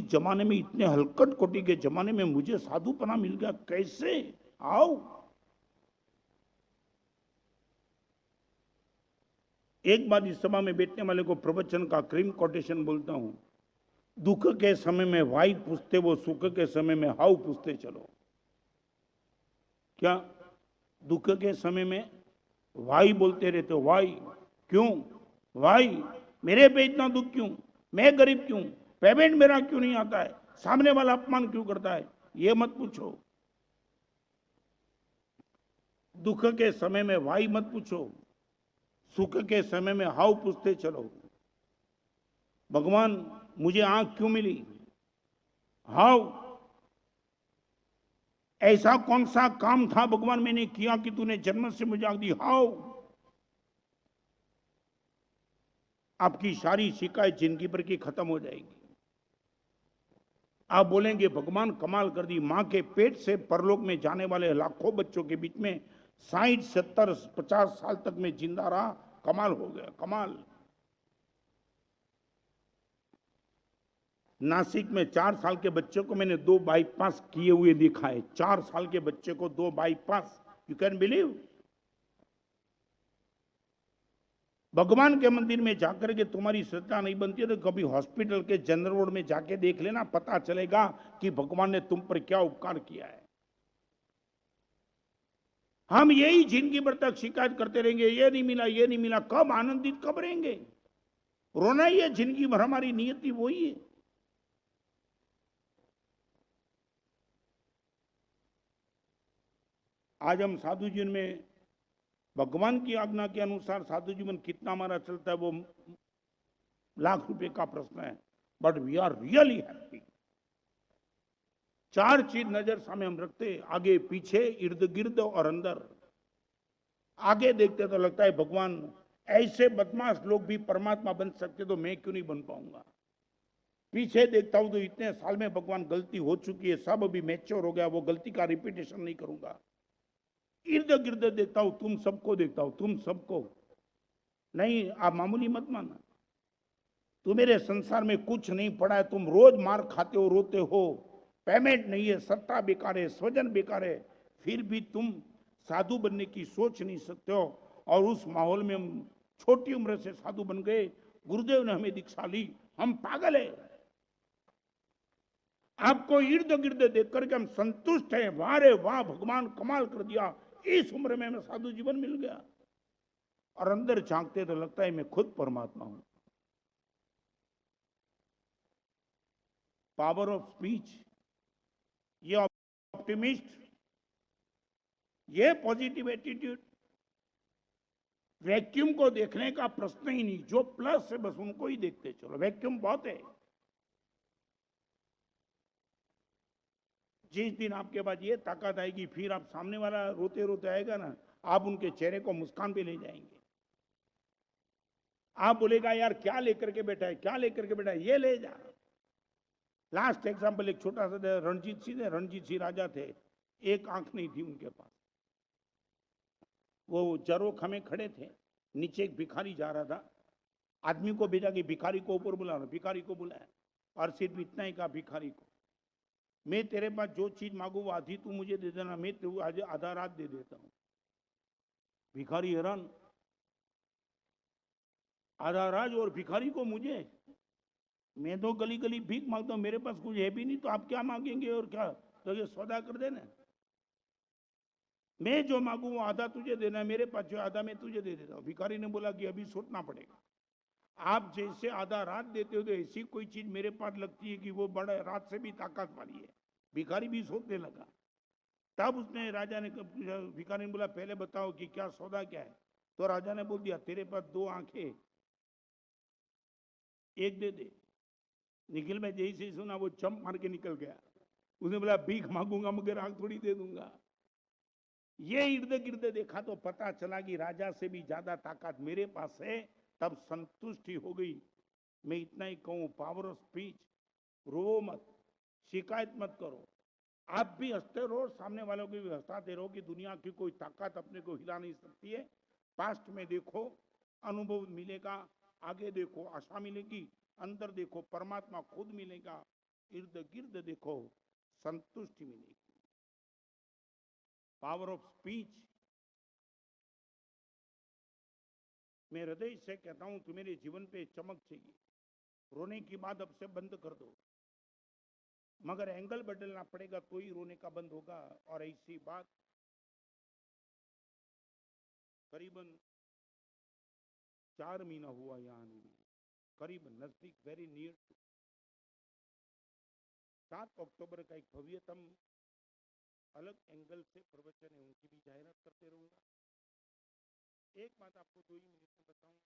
जमाने में, इतने हलकट कोटि के जमाने में मुझे साधुपना मिल गया, कैसे? आओ। एक बार इस सभा में बैठने वाले को प्रवचन का क्रीम कोटेशन बोलता हूं, दुख के समय में वाई पूछते वो, सुख के समय में हाउ पूछते चलो। क्या दुख के समय में वाई बोलते रहते हो? वाई क्यों? वाई मेरे पे इतना दुख क्यों? मैं गरीब क्यों? पेमेंट मेरा क्यों नहीं आता है? सामने वाला अपमान क्यों करता है? ये मत पूछो। दुख के समय में वाई मत पूछो, सुख के समय में हाउ पूछते चलो। भगवान मुझे आंख क्यों मिली? हाउ। ऐसा कौन सा काम था भगवान मैंने किया कि तूने जन्म से मुझे आंख दी? हाउ। आपकी सारी शिकायत जिंदगी भर की खत्म हो जाएगी। आप बोलेंगे भगवान कमाल कर दी, मां के पेट से परलोक में जाने वाले लाखों बच्चों के बीच में 60, 70, 50 साल तक मैं जिंदा रहा, कमाल हो गया, कमाल। नासिक में 4 साल के बच्चे को मैंने 2 बाईपास किए हुए देखा है। 4 साल के बच्चे को 2 बाईपास, यू कैन बिलीव? भगवान के मंदिर में जाकर के तुम्हारी श्रद्धा नहीं बनती है तो कभी हॉस्पिटल के जनरल वार्ड में जाके देख लेना, पता चलेगा कि भगवान ने तुम पर क्या उपकार किया है। हम यही जिंदगी भर तक शिकायत करते रहेंगे, ये नहीं मिला, ये नहीं मिला, कब आनंदित कब रहेंगे? रोना ही है जिंदगी भर, हमारी नियति वही है। आज हम साधु जीवन में भगवान की आज्ञा के अनुसार साधु जीवन कितना हमारा चलता है वो लाख रुपए का प्रश्न है, but we are really happy. 4 चीज नजर सामने हम रखते, आगे पीछे इर्द गिर्द और अंदर। आगे देखते तो लगता है भगवान ऐसे बदमाश लोग भी परमात्मा बन सकते तो मैं क्यों नहीं बन पाऊंगा। पीछे देखता हूं तो इतने साल में भगवान गलती हो चुकी है, सब अभी मैच्योर हो गया, वो गलती का रिपीटेशन नहीं करूंगा। इर्द गिर्द देखता हूं, तुम सबको देखता हूं, तुम सबको नहीं, आप मामूली मत माना। तू मेरे संसार में कुछ नहीं पड़ा है, तुम रोज मार खाते हो, रोते हो, पेमेंट नहीं है, सत्ता बेकार है, स्वजन बेकार है, फिर भी तुम साधु बनने की सोच नहीं सकते हो। और उस माहौल में हम छोटी उम्र से साधु बन गए, गुरुदेव ने हमें दीक्षा ली, हम पागल है। आपको इर्द गिर्द देख करके हम संतुष्ट हैं, वाह रे वाह भगवान कमाल कर दिया, इस उम्र में हमें साधु जीवन मिल गया। और अंदर झांकते तो लगता है मैं खुद परमात्मा हूं। पावर ऑफ स्पीच, ये ऑप्टिमिस्ट, ये पॉजिटिव एटीट्यूड, वैक्यूम को देखने का प्रश्न ही नहीं, जो प्लस है बस उनको ही देखते चलो, वैक्यूम बहुत है। जिस दिन आपके पास ये ताकत आएगी, फिर आप सामने वाला रोते रोते आएगा ना, आप उनके चेहरे को मुस्कान पे ले जाएंगे। आप बोलेगा यार क्या लेकर के बैठा है, क्या लेकर के बैठा है, ये ले जा। लास्ट एग्जाम्पल एक छोटा सा, रणजीत सिंह राजा थे, एक आंख नहीं थी उनके पास। वो जरोखा में खड़े थे, नीचे एक भिखारी जा रहा था, आदमी को भेजा कि भिखारी को ऊपर बुला, भिखारी को बुलाया और सिर्फ इतना ही कहा भिखारी को, मैं तेरे पास जो चीज मांगू वो आधी तू मुझे दे देना, मैं तू आधा रात दे देता हूं। भिखारी हैरान, आधा राज और भिखारी को मुझे, मैं तो गली गली भीख मांगता हूं, मेरे पास कुछ है भी नहीं, तो आप क्या मांगेंगे और क्या, तो ये सौदा कर देना, मैं जो मांगू वो आधा तुझे देना, मेरे पास जो आधा मैं तुझे दे देता हूं। भिखारी ने बोला कि अभी सोचना पड़ेगा, आप जैसे आधा रात देते हो तो ऐसी कोई चीज मेरे पास लगती है कि वो बड़ा रात से भी ताकत वाली है। भिखारी भी सोचने लगा। तब उसने राजा ने भिखारी ने बोला पहले बताओ कि क्या सौदा क्या है। तो राजा ने बोल दिया तेरे पास 2 आंखें, एक दे दे। निखिल में जैसे सुना वो चंप मार के निकल गया। उसने बोला भीख मांगूंगा मगर आंख थोड़ी दे दूंगा। ये इर्द गिर्द देखा तो पता चला कि राजा से भी ज्यादा ताकत मेरे पास है। तब संतुष्टि हो गई। मैं इतना ही कहूं, पावर ऑफ स्पीच, रो मत, शिकायत मत करो, आप भी हंसते रहो, सामने वालों को भी हंसाते रहो कि दुनिया की कोई ताकत अपने को हिला नहीं सकती है। पास्ट में देखो, अनुभव मिलेगा, आगे देखो आशा मिलेगी, अंदर देखो परमात्मा खुद मिलेगा, इर्द गिर्द देखो संतुष्टि मिलेगी। Power of speech. मैं हृदय से कहता हूं कि मेरे जीवन पे चमक चाहिए, रोने की बात अब से बंद कर दो, मगर एंगल बदलना पड़ेगा तो ही रोने का बंद होगा। और ऐसी बात करीबन 4 महीना हुआ यहाँ आने में, करीबन नजदीक, वेरी नियर टू। 7 अक्टूबर का एक भव्यतम अलग एंगल से प्रवचन है, उनकी भी जाहिरात करते रहूंगा। एक बात आपको 2 ही मिनट में बताऊं,